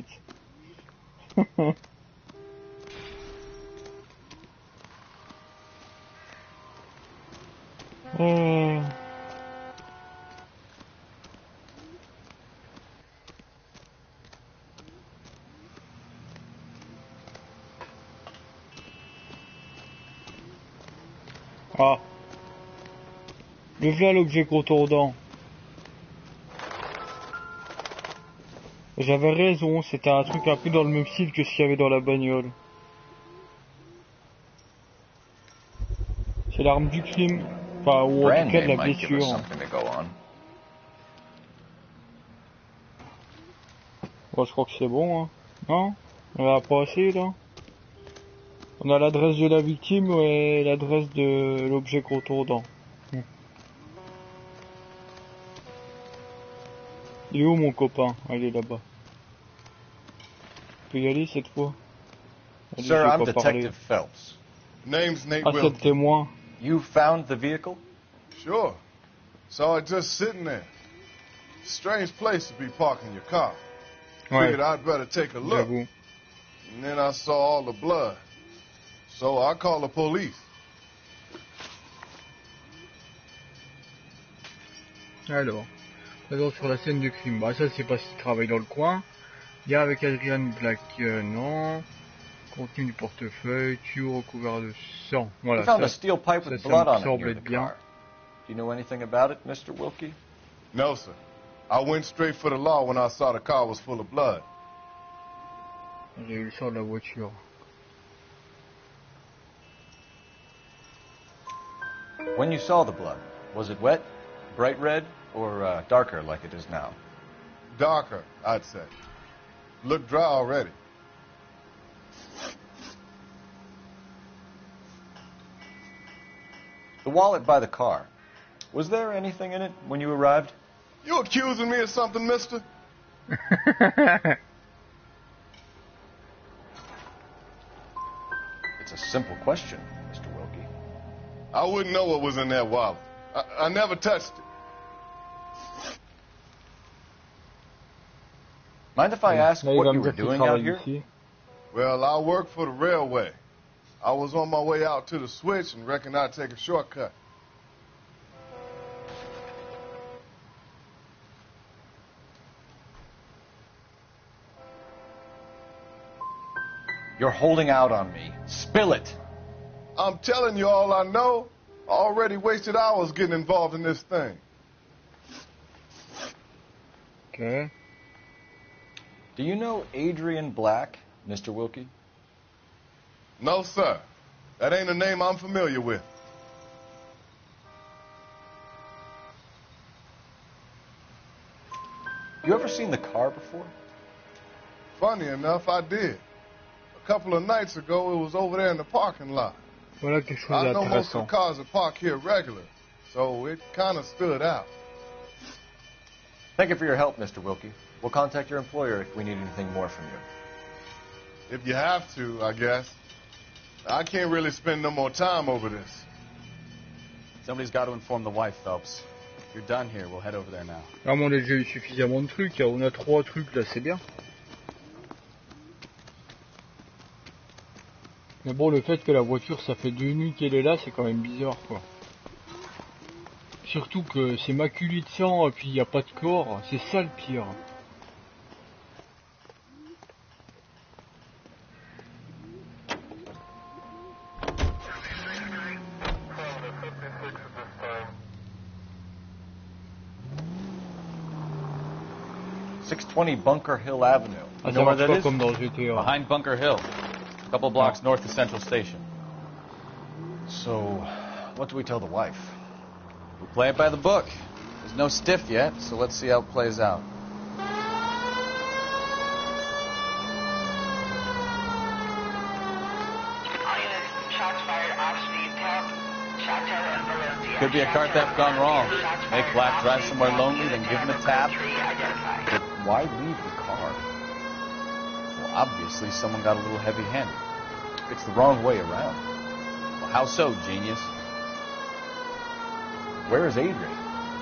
Ah. Le voilà l'objet contondant. J'avais raison, c'était un truc un peu dans le même style que ce qu'il y avait dans la bagnole. C'est l'arme du crime. Enfin, ou en tout cas de la blessure. Bon, je crois que c'est bon, hein. Non? On a pas assez, là? On a l'adresse de la victime et l'adresse de l'objet contondant. Il est où mon copain? Ah, il est là-bas. On peut y aller cette fois? Allez, Sir, I'm Detective Phelps. Name's Nate c'est le témoin. You found the vehicle? Sure. Saw it just sitting there. Strange place to be parking your car. Figured I'd better take a look. And then I saw all the blood. So I called the police. Alors, présent sur la scène de crime. Bah ça c'est parce qu'il travaille dans le coin. Il y a avec Adrian Black, non. Contenu du portefeuille, tuyau recouvert de sang. Voilà, ça, a steel pipe with blood on it near the car. Do you know anything about it, Mr. Wilkie? No, sir. I went straight for the law when I saw the car was full of blood. J'ai eu le sang de la voiture. When you saw the blood, was it wet, bright red, or darker like it is now? Darker, I'd say. Looked dry already. The wallet by the car. Was there anything in it when you arrived? You accusing me of something, mister? It's a simple question, Mr. Wilkie. I wouldn't know what was in that wallet. I never touched it. Mind if I ask what you were doing out here? Well, I work for the railway. I was on my way out to the switch and reckoned I'd take a shortcut. You're holding out on me. Spill it. I'm telling you all I know. I already wasted hours getting involved in this thing. Okay. Do you know Adrian Black, Mr. Wilkie? No, sir. That ain't a name I'm familiar with. You ever seen the car before? Funny enough, I did. A couple of nights ago, it was over there in the parking lot. Voilà quelque chose I know most d'intéressant. of the cars are parked here regular, so it kind of stood out. Thank you for your help, Mr. Wilkie. We'll contact your employer if we need anything more from you. If you have to, I guess. I can't really spend no more time over this. Somebody's got to inform the wife, Phelps. If you're done here, we'll head over there now. Ah, mais on a déjà eu suffisamment de trucs, hein. On a 3 trucs là, c'est bien. Mais bon, le fait que la voiture, ça fait 2 nuits qu'elle est là, c'est quand même bizarre, quoi. Surtout que c'est maculé de sang et puis il n'y a pas de corps, c'est ça le pire. Bunker Hill Avenue. Ah, ça marche pas comme dans GTA. Behind Bunker Hill, a couple blocks north of Central Station. So, what do we tell the wife? We play it by the book. There's no stiff yet, so let's see how it plays out. Could be a car theft gone wrong. Make Black drive somewhere lonely, then give him a tab. But why leave the car? Well, obviously someone got a little heavy-handed. It's the wrong way around. Well, how so, genius? Where is Adrian?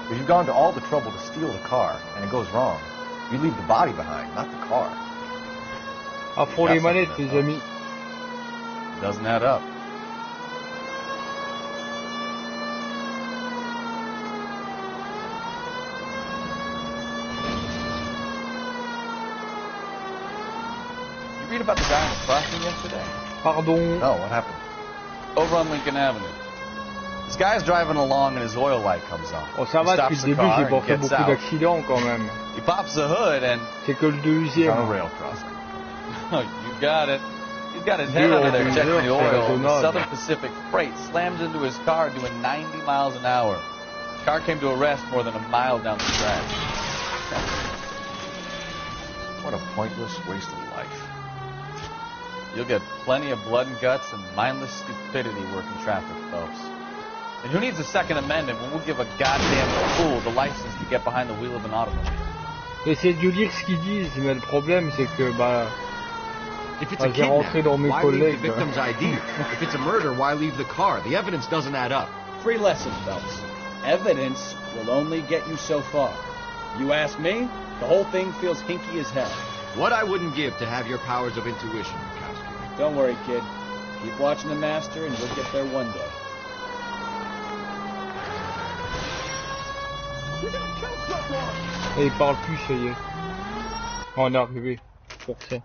If you've gone to all the trouble to steal the car, and it goes wrong, you leave the body behind, not the car. À fond les manettes, les amis. Doesn't add up. Read about the guy in the crossing yesterday? Pardon? No, what happened? Over on Lincoln Avenue. This guy's driving along and his oil light comes on. Oh, ça va, depuis le début, j'ai pas fait beaucoup d'accidents quand même. He pops the hood and... C'est que le deuxième. On a rail crossing. Oh, you got it. He's got his head under there checking the oil. The Southern Pacific Freight slams into his car doing 90 miles an hour. The car came to a rest more than a mile down the track. What a pointless waste of life. You'll get plenty of blood and guts and mindless stupidity working traffic, folks. And who needs a Second Amendment when we'll give a goddamn fool the license to get behind the wheel of an automobile? Essayez de lire ce qu'ils disent, mais le problème c'est que if it's a kidnapping, why leave the victim's ID? If it's a murder, why leave the car? The evidence doesn't add up. Free lesson, Phelps. Evidence will only get you so far. You ask me, the whole thing feels hinky as hell. What I wouldn't give to have your powers of intuition. Don't worry, kid. Keep watching the master and you'll get there one day. Et il parle plus, ça y est. On est arrivé pour ça.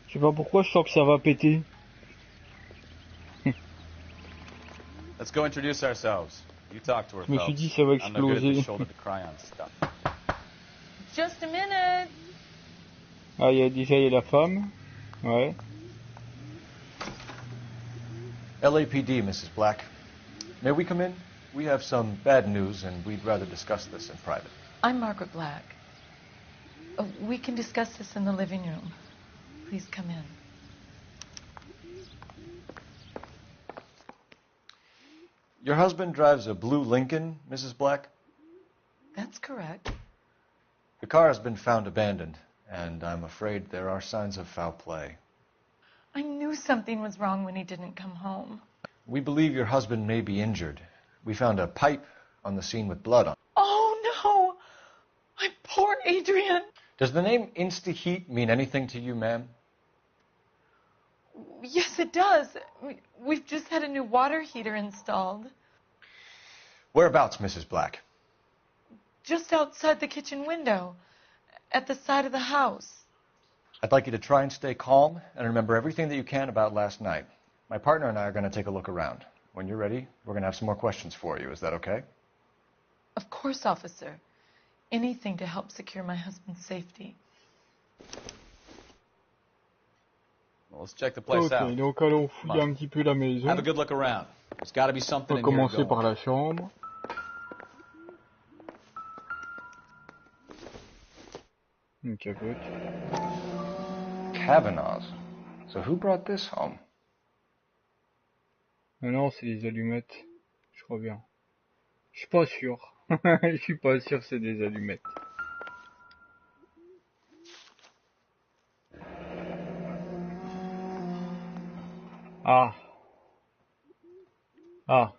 Je sais pas pourquoi je sens que ça va péter. Let's go introduce ourselves. You talk to her, Je me suis dit ça va exploser. Just a minute. Ah, il y a la femme. Ouais. LAPD, Mrs. Black. May we come in? We have some bad news, and we'd rather discuss this in private. I'm Margaret Black. We can discuss this in the living room. Please come in. Your husband drives a blue Lincoln, Mrs. Black? That's correct. The car has been found abandoned, and I'm afraid there are signs of foul play. I knew something was wrong when he didn't come home. We believe your husband may be injured. We found a pipe on the scene with blood on it. Oh, no! My poor Adrian! Does the name Insta-Heat mean anything to you, ma'am? Yes, it does. We've just had a new water heater installed. Whereabouts, Mrs. Black? Just outside the kitchen window, at the side of the house. I'd like you to try and stay calm and remember everything that you can about last night. My partner and I are going to take a look around. When you're ready, we're going to have some more questions for you. Is that okay? Of course, officer. Anything to help secure my husband's safety. Well, let's check the place out. Donc allons fouiller un petit peu la maison. Have a good look around. There's got to be something in here. On va commencer par la chambre. Une capote. Kavanaugh's. So who brought this home? Non, c'est les allumettes. Je crois bien. Je suis pas sûr. Je suis pas sûr que c'est des allumettes. Ah. Ah.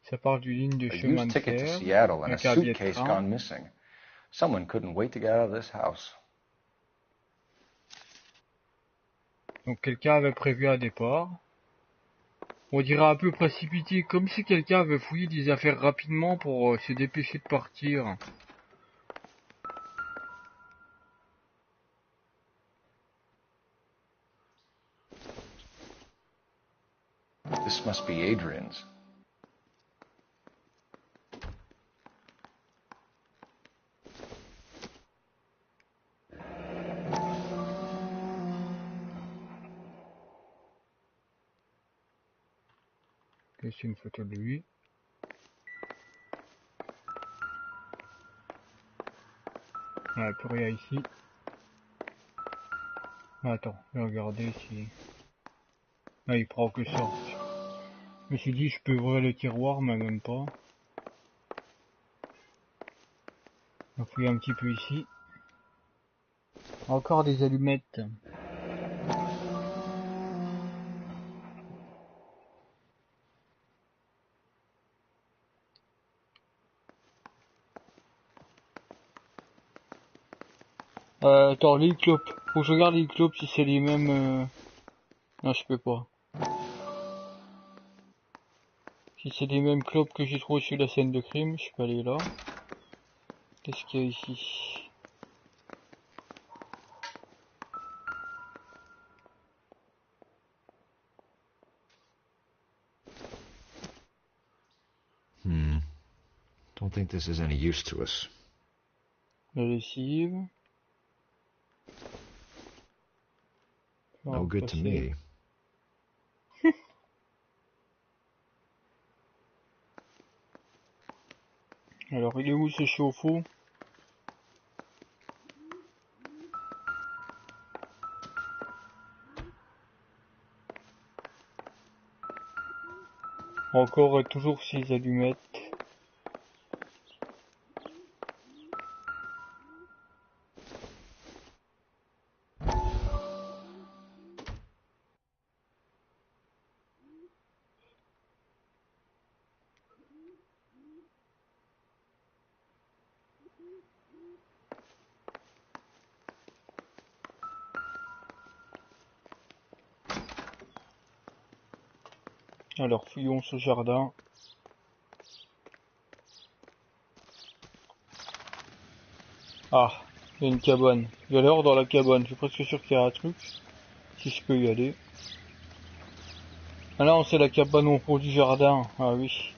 Ça parle d'une ligne de chemin de fer. Seattle and Un a carrier de suitcase train. gone missing. Someone couldn't wait to get out of this house. Donc quelqu'un avait prévu un départ. On dirait un peu précipité, comme si quelqu'un avait fouillé des affaires rapidement pour se dépêcher de partir. This must be Adrian's. C'est une photo de lui. Ouais, plus rien ici. Attends, je vais regarder si... Ah, il prend que ça. Je me suis dit, je peux ouvrir le tiroir, mais même pas. On va fouiller un petit peu ici. Encore des allumettes. Attends, les clopes. Faut que je regarde les clopes si c'est les mêmes... Non, je peux pas. Si c'est les mêmes clopes que j'ai trouvées sur la scène de crime, je peux aller là. Qu'est-ce qu'il y a ici? Don't think this is any use to us. La lessive. No good to me. Alors, il est où ce chauffe-eau? Encore et toujours 6 allumettes. Alors, fouillons ce jardin. Ah, il y a une cabane. Il y a l'or dans la cabane. Je suis presque sûr qu'il y a un truc. Si je peux y aller. Ah non, c'est la cabane au fond du jardin. Ah oui.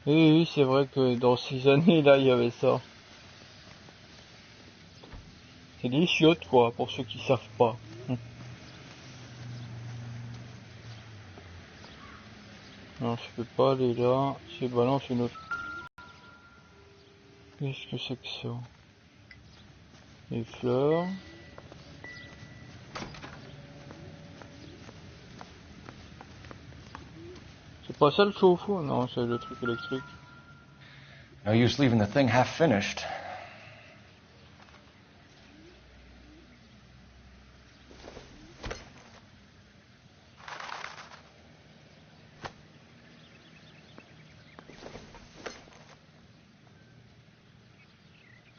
Oui, c'est vrai que dans ces années-là, il y avait ça. C'est des chiottes, quoi, pour ceux qui savent pas. Non, je peux pas aller là. C'est balance une autre. Qu'est-ce que c'est que ça? Les fleurs. C'est pas ça le chauffe-eau? Non, c'est le truc électrique. No use leaving the thing half finished.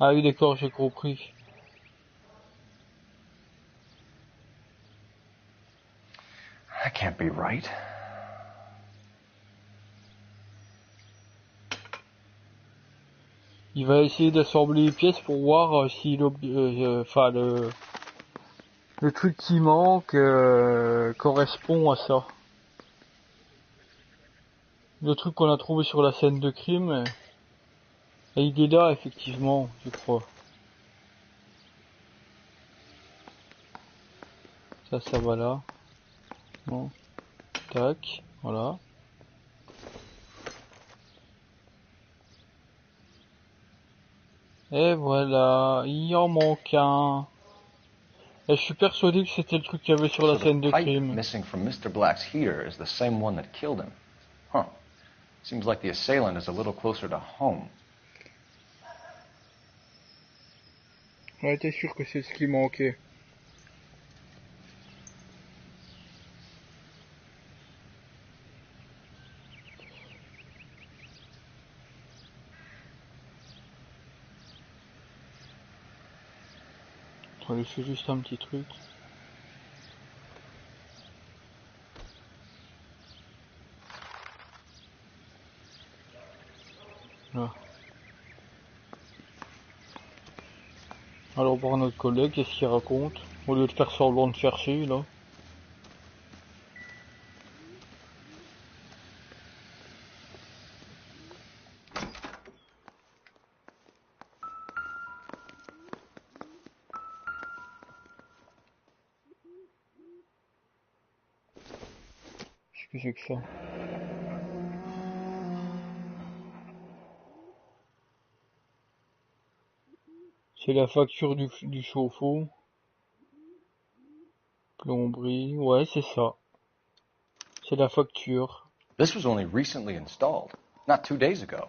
Ah oui, d'accord, j'ai compris. That can't be right. Il va essayer d'assembler les pièces pour voir si le truc qui manque correspond à ça. Le truc qu'on a trouvé sur la scène de crime, et il est là effectivement, je crois. Ça va là. Bon. Tac, voilà. Et voilà, il en manque un. Et je suis persuadé que c'était le truc qu'il y avait sur la scène de crime. Missing from Mr. Black's heater is the same one that killed him. Huh. Seems like the assailant is a little closer to home. Ouais, t'es sûr que c'est ce qui manquait. Allez, je fais juste un petit truc. Là. Alors voir notre collègue, qu'est-ce qu'il raconte? Au lieu de faire semblant de chercher, là. Qu'est-ce que c'est que ça? C'est la facture du chauffe-eau. Plomberie, ouais, c'est ça. C'est la facture. This was only recently installed, not 2 days ago.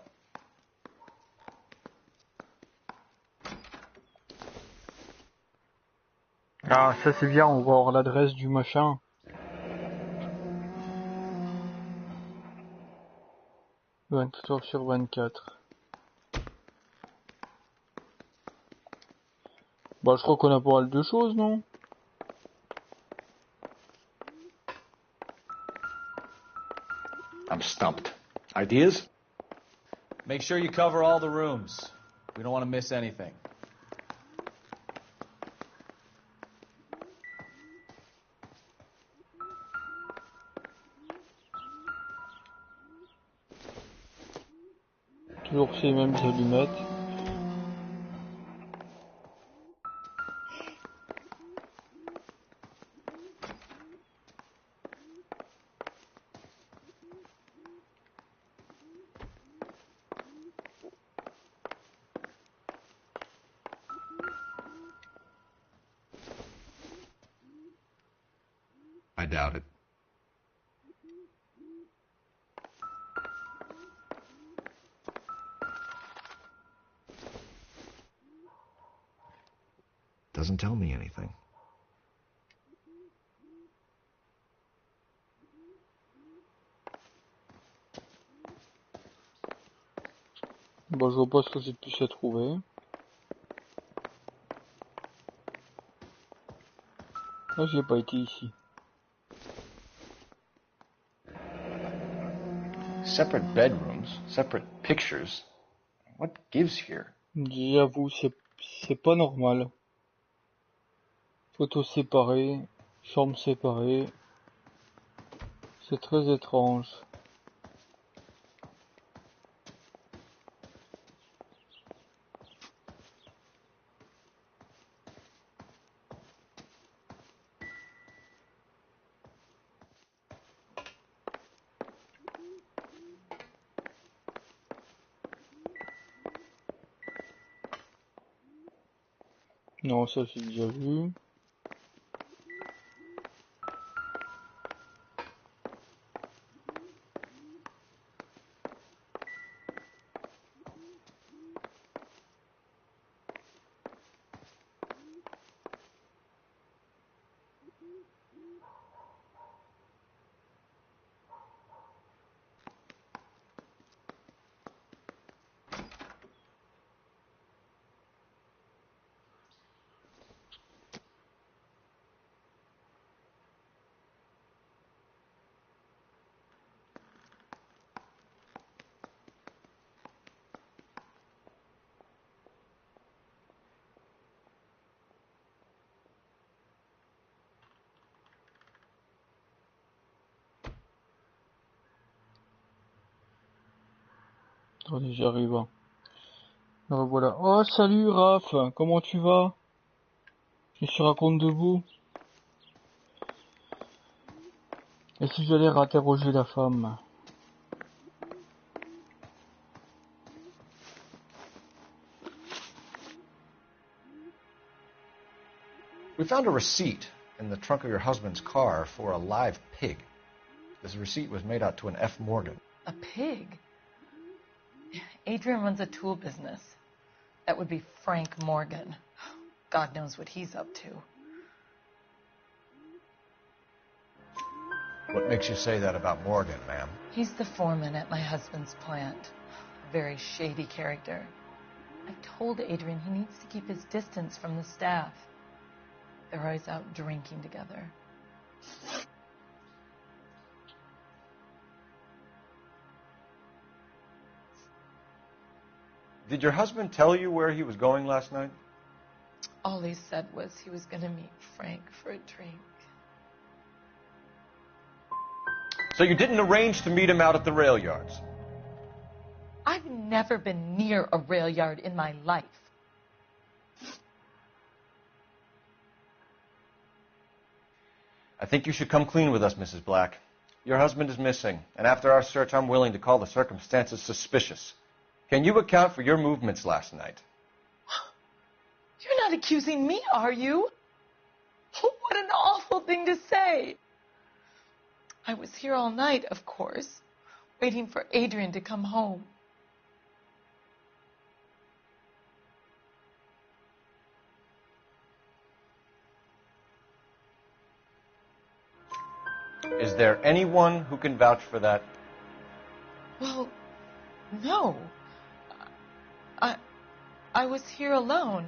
Ah, ça c'est bien, on va avoir l'adresse du machin. « 24h/24. Bah, je crois qu'on a pas mal de choses, non? I'm stumped. Ideas? Make sure you cover all the rooms. We don't want to miss anything. Toujours ces mêmes allumettes. I doubt it. Doesn't tell me anything. Bon, je vois pas ce que j'ai pu se trouver. Ah, j'ai pas été ici. Separate bedrooms, separate pictures. What gives here? J'avoue, c'est pas normal. Photos séparées, chambres séparées. C'est très étrange. Non, ça j'ai déjà vu. Attendez, j'arrive. Alors voilà. Oh, salut Raph, comment tu vas? Qu'est-ce que tu racontes de beau? Et si j'allais interroger la femme? We found a receipt in the trunk of your husband's car for a live pig. This receipt was made out to an F. Morgan. A pig? Adrian runs a tool business. That would be Frank Morgan. God knows what he's up to. What makes you say that about Morgan, ma'am? He's the foreman at my husband's plant. A very shady character. I told Adrian he needs to keep his distance from the staff. They're always out drinking together. Did your husband tell you where he was going last night? All he said was he was going to meet Frank for a drink. So you didn't arrange to meet him out at the rail yards? I've never been near a rail yard in my life. I think you should come clean with us, Mrs. Black. Your husband is missing, and after our search, I'm willing to call the circumstances suspicious. Can you account for your movements last night? You're not accusing me, are you? What an awful thing to say. I was here all night, of course, waiting for Adrian to come home. Is there anyone who can vouch for that? Well, no. I was here alone.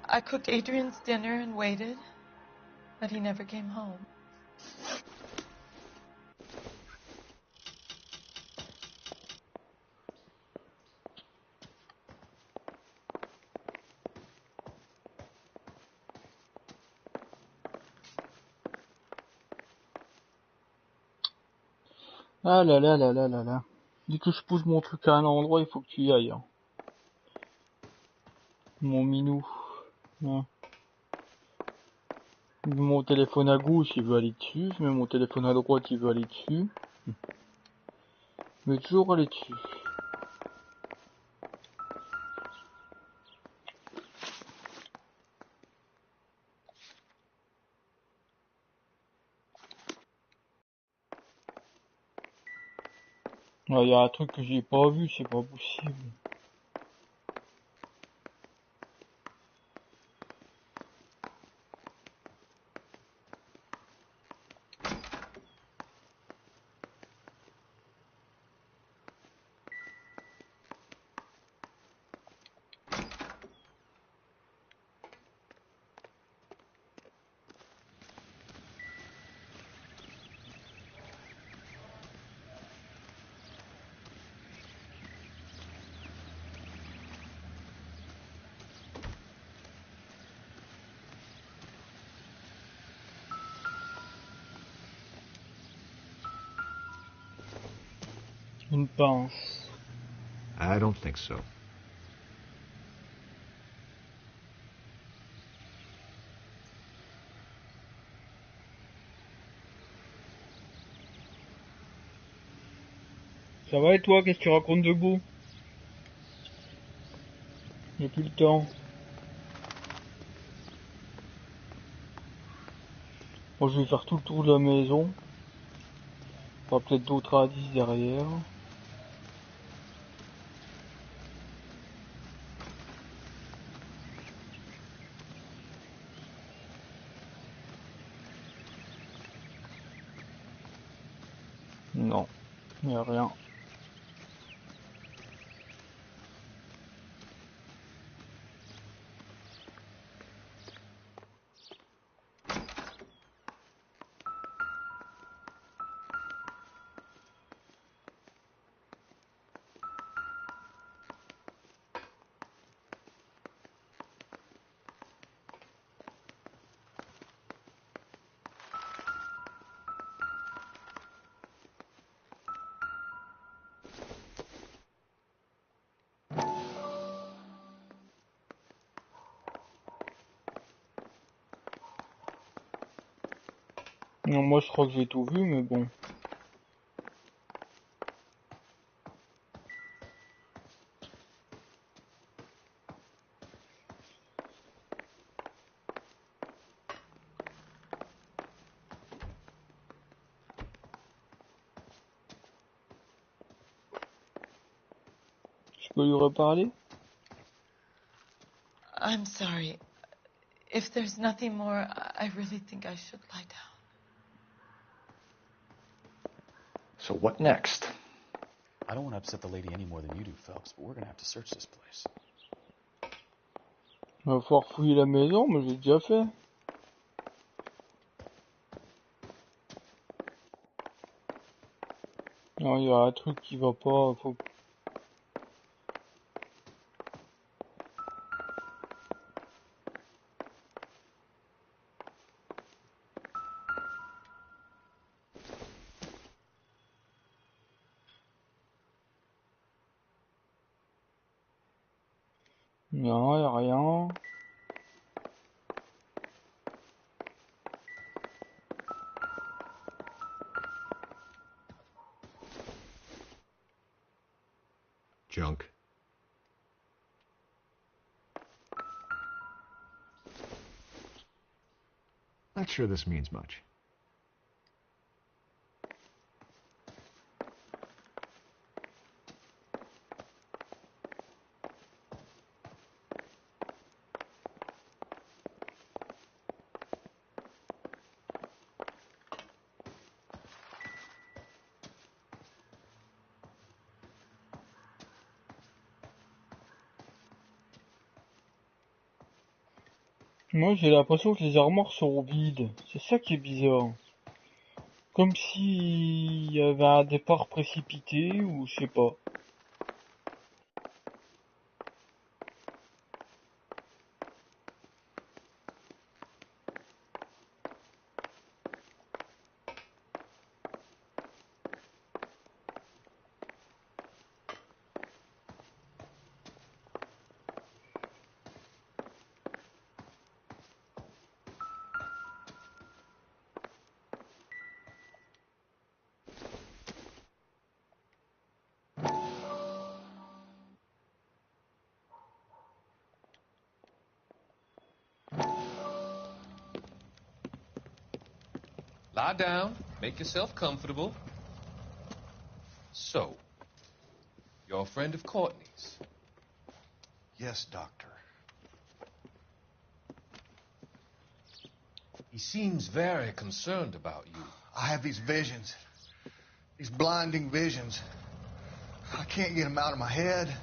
I cooked Adrian's dinner and waited, but he never came home. Ah là là là là là là. Dès que je pose mon truc à un endroit, il faut que tu y ailles. Hein. Mon minou. Hein. Mon téléphone à gauche, il veut aller dessus. Je mets mon téléphone à droite, il veut aller dessus. Mais toujours aller dessus. Il y a un truc que j'ai pas vu, c'est pas possible. Une pince. I don't think so. Ça va et toi, qu'est-ce que tu racontes de beau? J'ai plus le temps. Bon, je vais faire tout le tour de la maison. Il y aura peut-être d'autres indices derrière. Non, il n'y a rien. Non, moi je crois que j'ai tout vu, mais bon. Je peux lui reparler? I'm sorry. If there's nothing more, I really think I should lie down. So what next? I don't want to upset the lady any more than you do, Phelps, but we're going to have to search this place. Il va falloir fouiller la maison, mais j'ai déjà fait. Non, il y a un truc qui va pas, faut... Non, il y a rien. Junk. Not sure this means much. Moi j'ai l'impression que les armoires sont vides. C'est ça qui est bizarre. Comme s'il y avait un départ précipité ou je sais pas. Lie down, make yourself comfortable. So, you're a friend of Courtney's? Yes, Doctor. He seems very concerned about you. I have these visions. These blinding visions. I can't get them out of my head.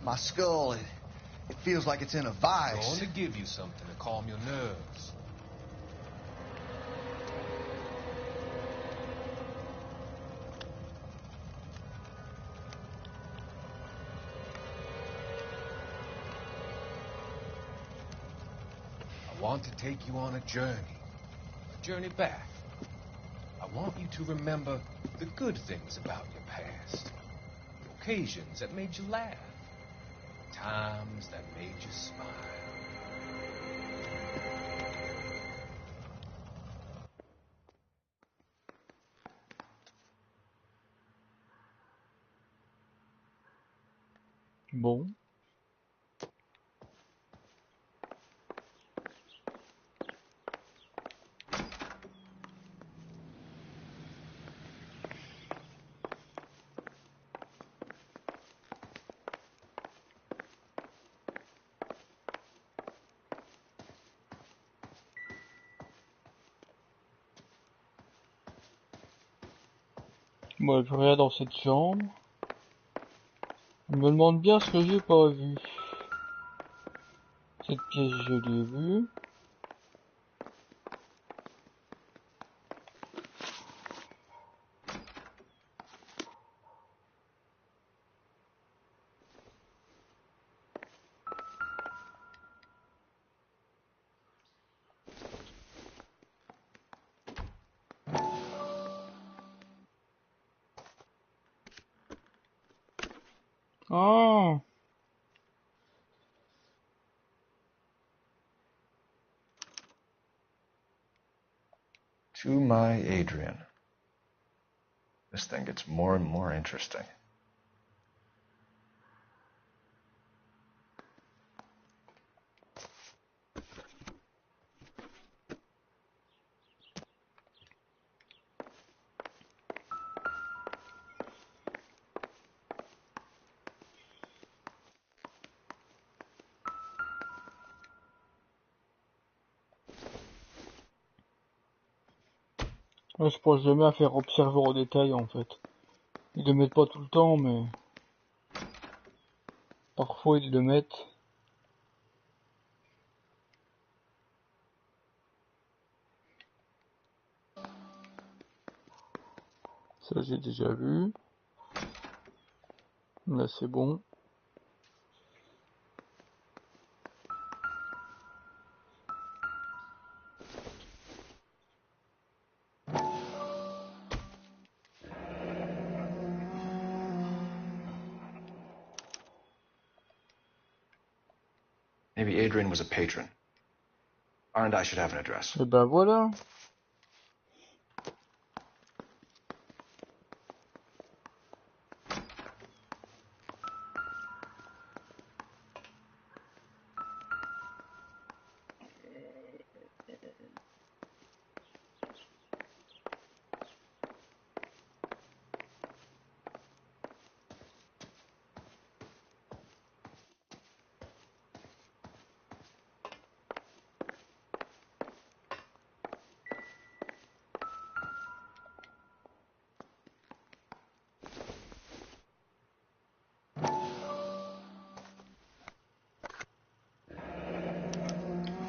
My skull, it feels like it's in a vice. I'm going to give you something to calm your nerves. I want to take you on a journey back. I want you to remember the good things about your past, the occasions that made you laugh, the times that made you smile. Bon. Moi, je regarde dans cette chambre. Je me demande bien ce que j'ai pas vu. Cette pièce, je l'ai vue. Ah! To my Adrian. This thing gets more and more interesting. Ouais, je pense jamais à faire observer au détail en fait. Ils le mettent pas tout le temps, mais parfois ils le mettent. Ça j'ai déjà vu. Là c'est bon. Maybe Adrian was a patron. And I should have an address. Et ben voilà.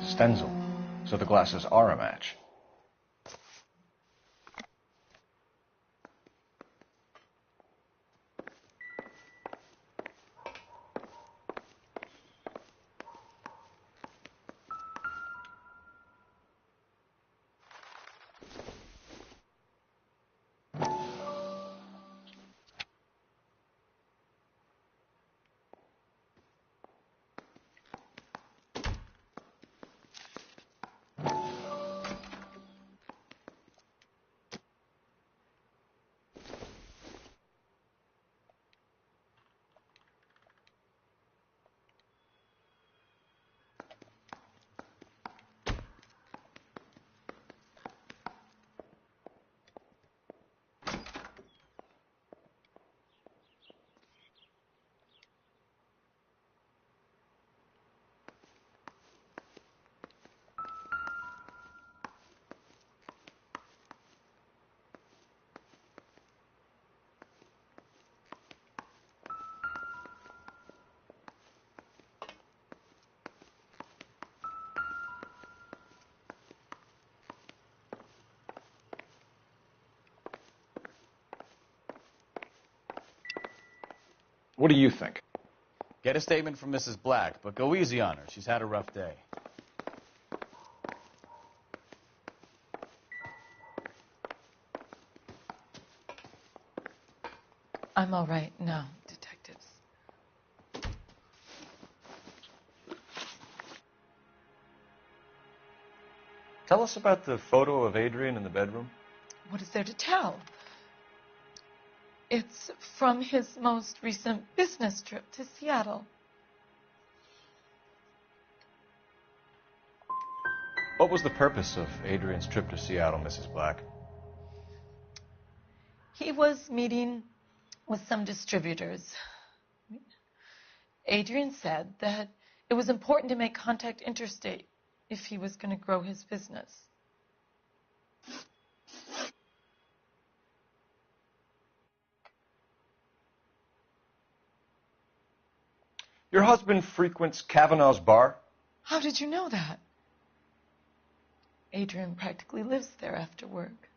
Stencil. So the glasses are a match. What do you think? Get a statement from Mrs. Black, but go easy on her. She's had a rough day. I'm all right now, detectives. Tell us about the photo of Adrian in the bedroom. What is there to tell? It's from his most recent business trip to Seattle. What was the purpose of Adrian's trip to Seattle, Mrs. Black? He was meeting with some distributors. Adrian said that it was important to make contact interstate if he was going to grow his business. Your husband frequents Kavanaugh's bar? How did you know that? Adrian practically lives there after work.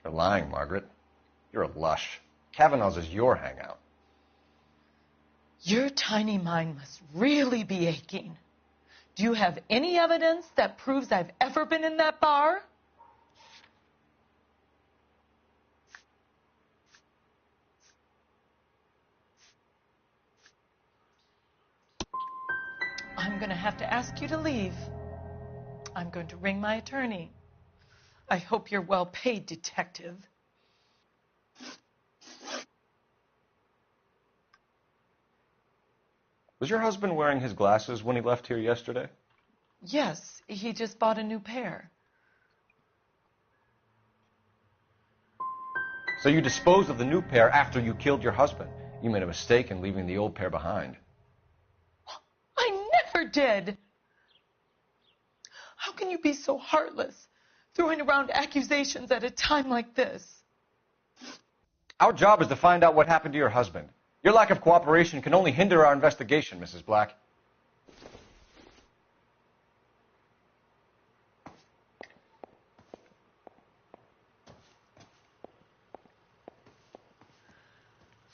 You're lying, Margaret. You're a lush. Kavanaugh's is your hangout. Your tiny mind must really be aching. Do you have any evidence that proves I've ever been in that bar? I'm going to have to ask you to leave. I'm going to ring my attorney. I hope you're well paid, detective. Was your husband wearing his glasses when he left here yesterday? Yes, he just bought a new pair. So you disposed of the new pair after you killed your husband. You made a mistake in leaving the old pair behind. I never did. How can you be so heartless, throwing around accusations at a time like this? Our job is to find out what happened to your husband. Your lack of cooperation can only hinder our investigation, Mrs. Black.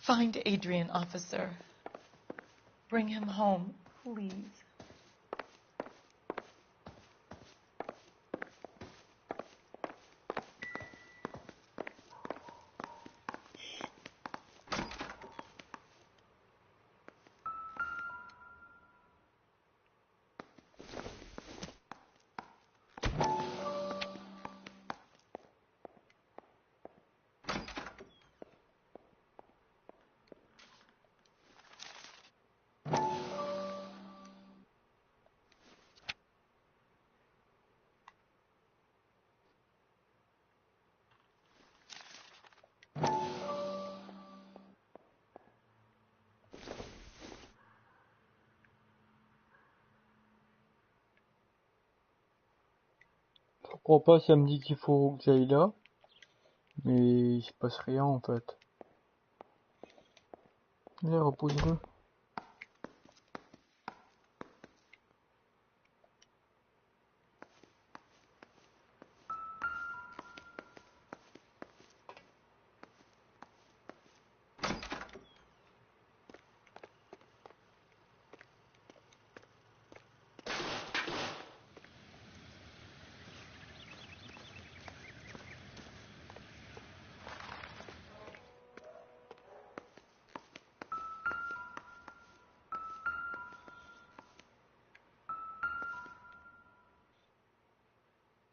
Find Adrian, officer. Bring him home, please. Je crois pas, ça me dit qu'il faut que j'aille là. Mais il se passe rien en fait. Allez, repose-le.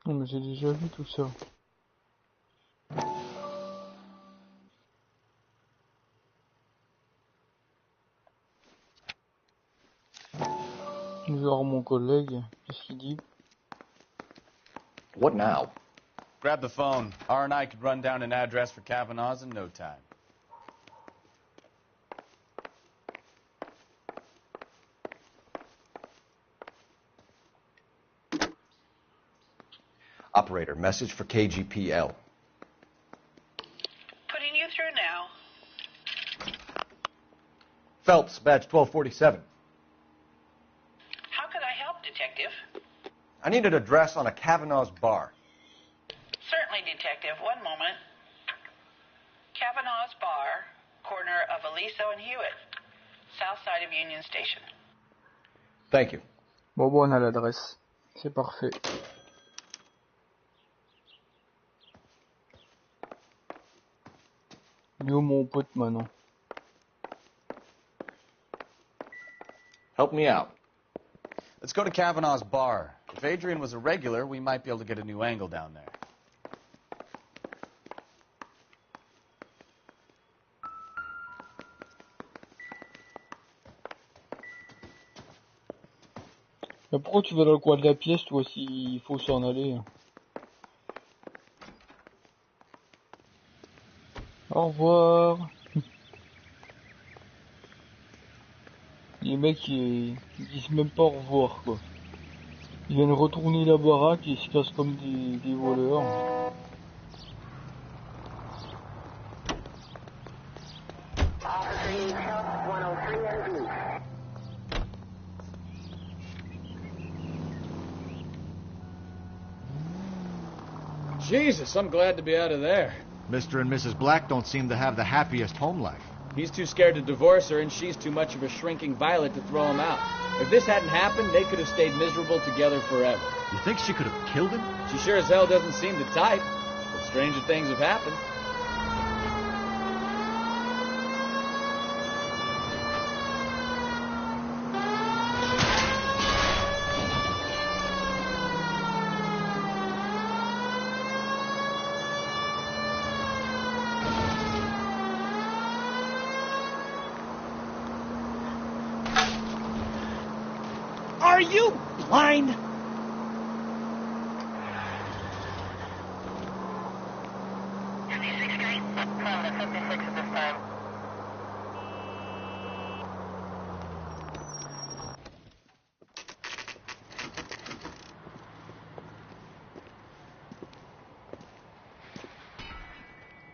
Non mais j'ai déjà vu tout ça. Genre mon collègue, qu'est-ce qu'il dit? What now? Grab the phone. R&I could run down an address for Kavanaugh's in no time. Operator, message for KGPL. Putting you through now. Phelps, badge 1247. How could I help, Detective? I need an address on a Kavanaugh's bar. Certainly, Detective. One moment. Kavanaugh's Bar, corner of Aliso and Hewitt, south side of Union Station. Thank you. Bon, on a l'adresse. C'est parfait. Yo mon pote maintenant. Help me out. Let's go to Kavanaugh's bar. If Adrian was a regular, we might be able to get a new angle down there. Mais pourquoi tu vas dans le coin de la pièce toi s'il faut s'en aller? Au revoir. Les mecs ils disent même pas au revoir quoi. Ils viennent retourner la baraque et ils se cassent comme des voleurs. Jesus, I'm glad to be out of there. Mr. and Mrs. Black don't seem to have the happiest home life. He's too scared to divorce her, and she's too much of a shrinking violet to throw him out. If this hadn't happened, they could have stayed miserable together forever. You think she could have killed him? She sure as hell doesn't seem the type, but stranger things have happened. Are you blind?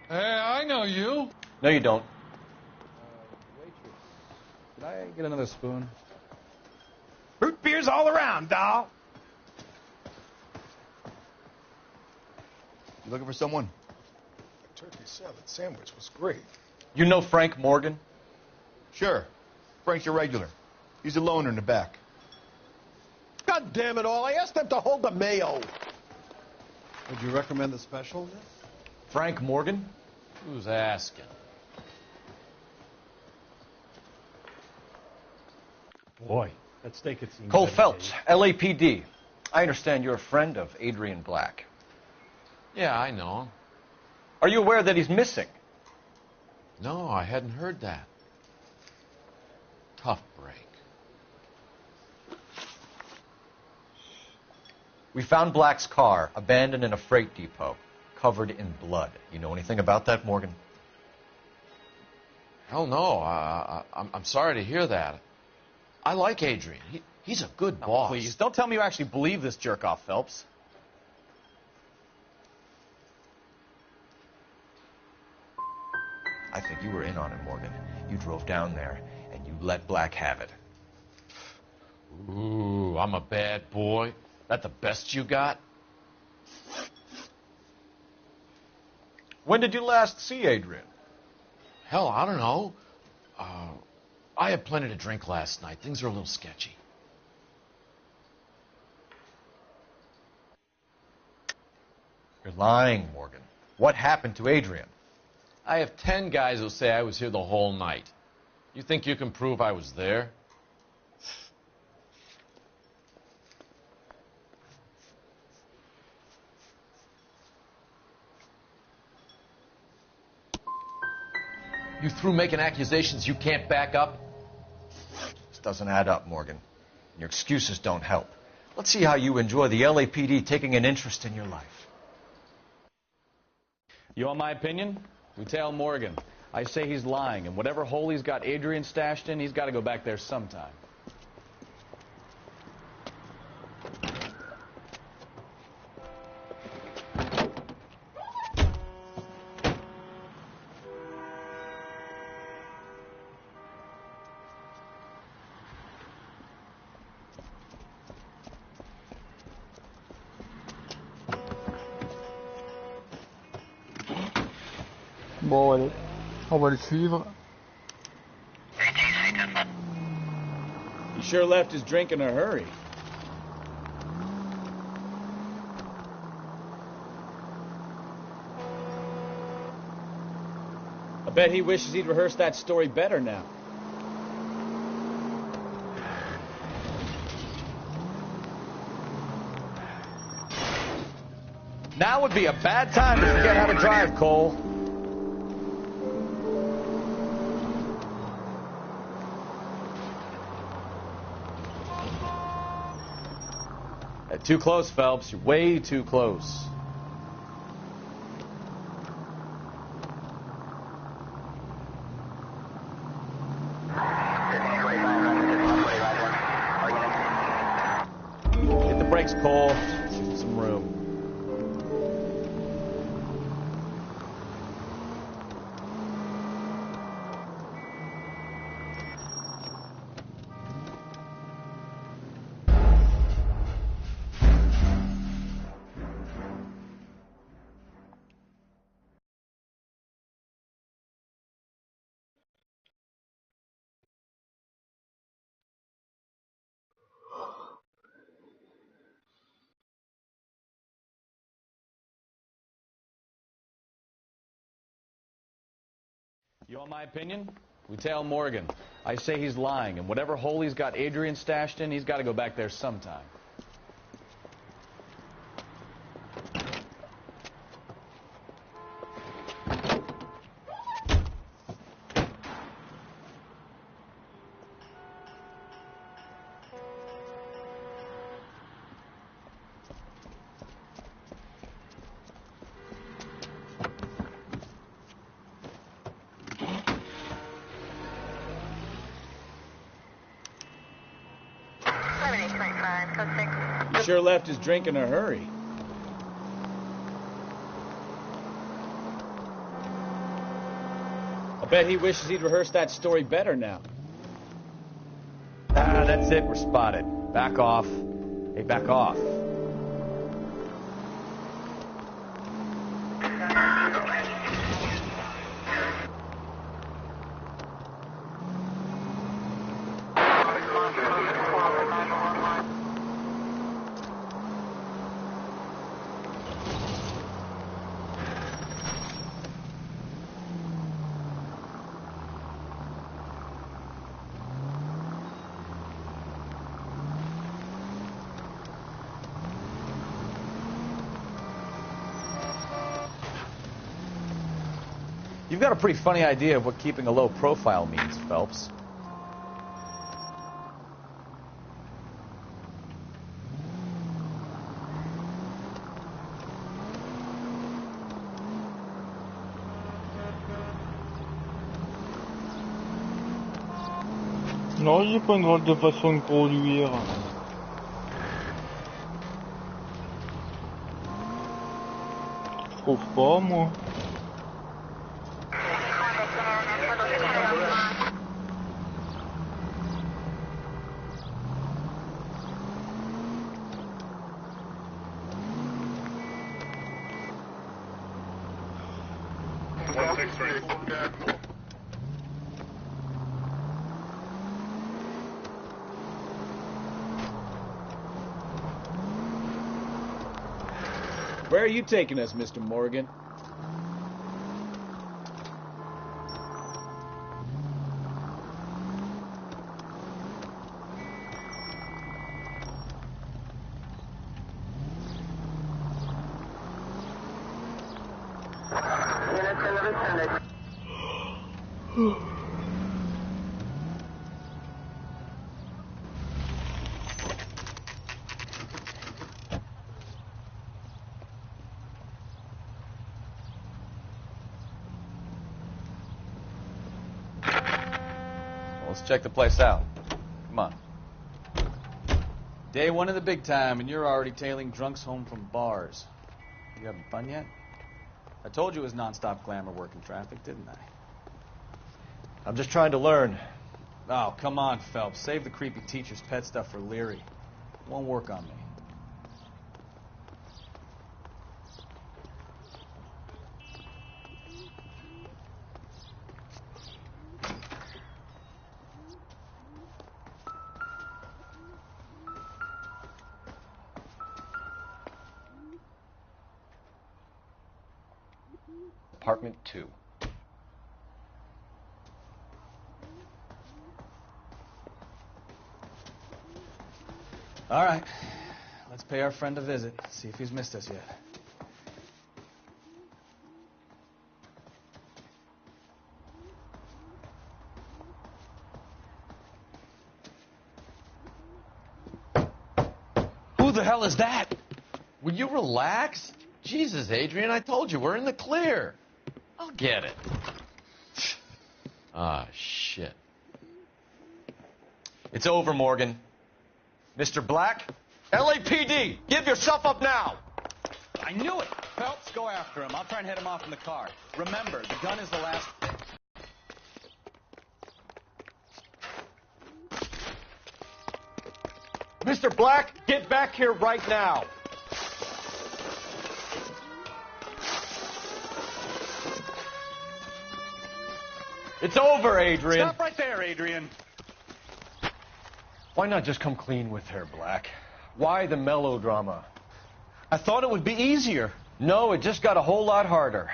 Hey, I know you. No, you don't. Waitress, could I get another spoon? Root beers all around, doll. You looking for someone? The turkey salad sandwich was great. You know Frank Morgan? Sure. Frank's a regular. He's a loner in the back. God damn it all, I asked them to hold the mayo. Would you recommend the special? Frank Morgan? Who's asking? Boy, that steak had seen Cole better Phelps, days. LAPD. I understand you're a friend of Adrian Black. Yeah, I know him. Are you aware that he's missing? No, I hadn't heard that. Tough break. We found Black's car abandoned in a freight depot, covered in blood. You know anything about that, Morgan? Hell no. I'm sorry to hear that. I like Adrian. He's a good boss. Please, don't tell me you actually believe this jerk-off, Phelps. I think you were in on it, Morgan. You drove down there, and you let Black have it. Ooh, I'm a bad boy. That the best you got? When did you last see Adrian? Hell, I don't know. I had plenty to drink last night. Things are a little sketchy. You're lying, Morgan. What happened to Adrian? I have 10 guys who'll say I was here the whole night. You think you can prove I was there? You through making accusations you can't back up? This doesn't add up, Morgan. Your excuses don't help. Let's see how you enjoy the LAPD taking an interest in your life. You want my opinion? We tell Morgan. I say he's lying, and whatever hole he's got Adrian stashed in, he's got to go back there sometime. Bon, allez, on va le suivre. He sure left his drink in a hurry. I bet he wishes he'd rehearsed that story better now. Now would be a bad time to forget how to drive, Cole. Too close, Phelps. You're way too close. Hit the brakes, Cole. Some room. You want my opinion? We tell Morgan. I say he's lying, and whatever hole he's got Adrian stashed in, he's got to go back there sometime. He sure left his drink in a hurry. I bet he wishes he'd rehearsed that story better now. Ah, that's it. We're spotted. Back off. Hey, back off. You've got a pretty funny idea of what keeping a low profile means, Phelps. Non, j'ai pas une drôle de façon de conduire. Je trouve pas, moi. Where are you taking us, Mr. Morgan? Let's check the place out. Come on. Day one of the big time, and you're already tailing drunks home from bars. You having fun yet? I told you it was non-stop glamour work in traffic, didn't I? I'm just trying to learn. Oh, come on, Phelps. Save the creepy teacher's pet stuff for Leary. It won't work on me. Apartment 2. All right. Let's pay our friend a visit. See if he's missed us yet. Who the hell is that? Will you relax? Jesus, Adrian, I told you, we're in the clear. I'll get it. Ah, shit. It's over, Morgan. Mr. Black, LAPD, give yourself up now! I knew it! Phelps, go after him. I'll try and head him off in the car. Remember, the gun is the last... Mr. Black, get back here right now! It's over, Adrian. Stop right there, Adrian. Why not just come clean with her, Black? Why the melodrama? I thought it would be easier. No, it just got a whole lot harder.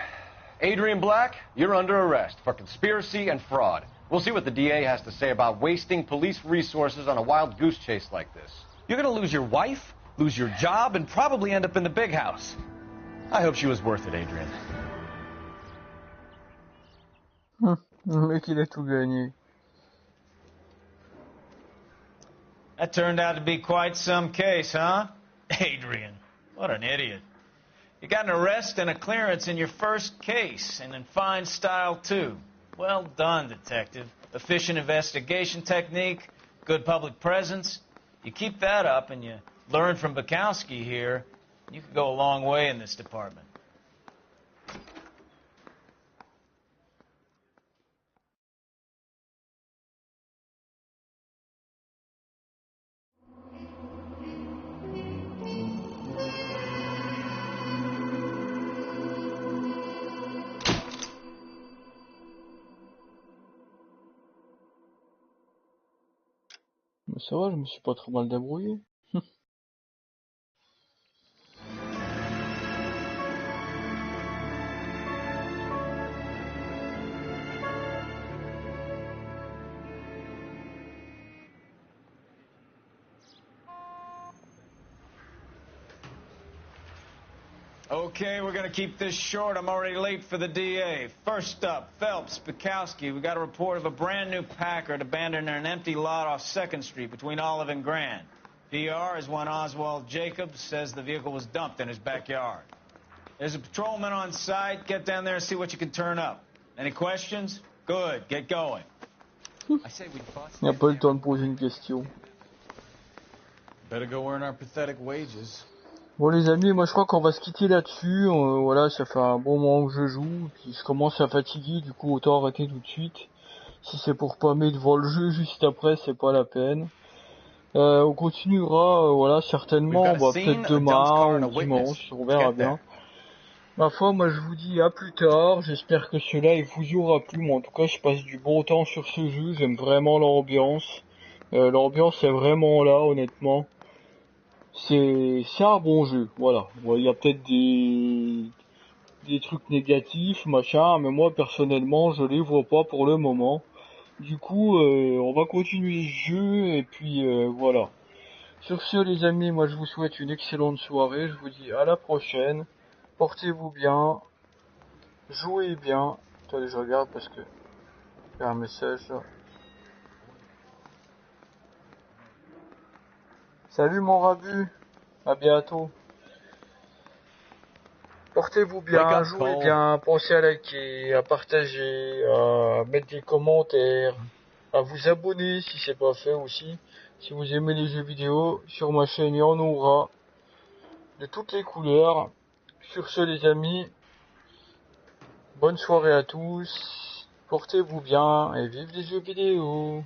Adrian Black, you're under arrest for conspiracy and fraud. We'll see what the DA has to say about wasting police resources on a wild goose chase like this. You're going to lose your wife, lose your job, and probably end up in the big house. I hope she was worth it, Adrian. Le mec, il a tout gagné. That turned out to be quite some case, huh? Adrian, what an idiot. You got an arrest and a clearance in your first case, and in fine style, too. Well done, detective. Efficient investigation technique, good public presence. You keep that up and you learn from Bukowski here, you could go a long way in this department. Mais ça va, je me suis pas trop mal débrouillé. Okay, we're gonna keep this short. I'm already late for the DA. First up, Phelps, Bukowski. We got a report of a brand new Packard abandoned in an empty lot off 2nd Street between Olive and Grand. PR is one Oswald Jacobs says the vehicle was dumped in his backyard. There's a patrolman on site. Get down there and see what you can turn up. Any questions? Good, get going. Il n'y a pas le temps de poser une question. Better go earn our pathetic wages. Bon les amis, moi je crois qu'on va se quitter là-dessus. Voilà, ça fait un bon moment que je joue, puis je commence à fatiguer, du coup autant arrêter tout de suite. Si c'est pour spammer devant le jeu juste après, c'est pas la peine. On continuera, voilà, certainement, peut-être demain ou dimanche, on verra bien. Ma foi, moi je vous dis à plus tard, j'espère que cela il vous aura plu. Moi en tout cas je passe du bon temps sur ce jeu, j'aime vraiment l'ambiance. L'ambiance est vraiment là, honnêtement. C'est un bon jeu, voilà. Il y a peut-être des trucs négatifs, machin, mais moi personnellement je les vois pas pour le moment. Du coup on va continuer ce jeu et puis voilà. Sur ce les amis, moi je vous souhaite une excellente soirée, je vous dis à la prochaine. Portez-vous bien, jouez bien. Attendez, je regarde parce que il y a un message là. Salut mon Rabu, à bientôt. Portez-vous bien, jouez bien, pensez à liker, à partager, à mettre des commentaires, à vous abonner si c'est pas fait aussi. Si vous aimez les jeux vidéo, sur ma chaîne il y en aura de toutes les couleurs. Sur ce les amis, bonne soirée à tous, portez-vous bien et vive les jeux vidéo.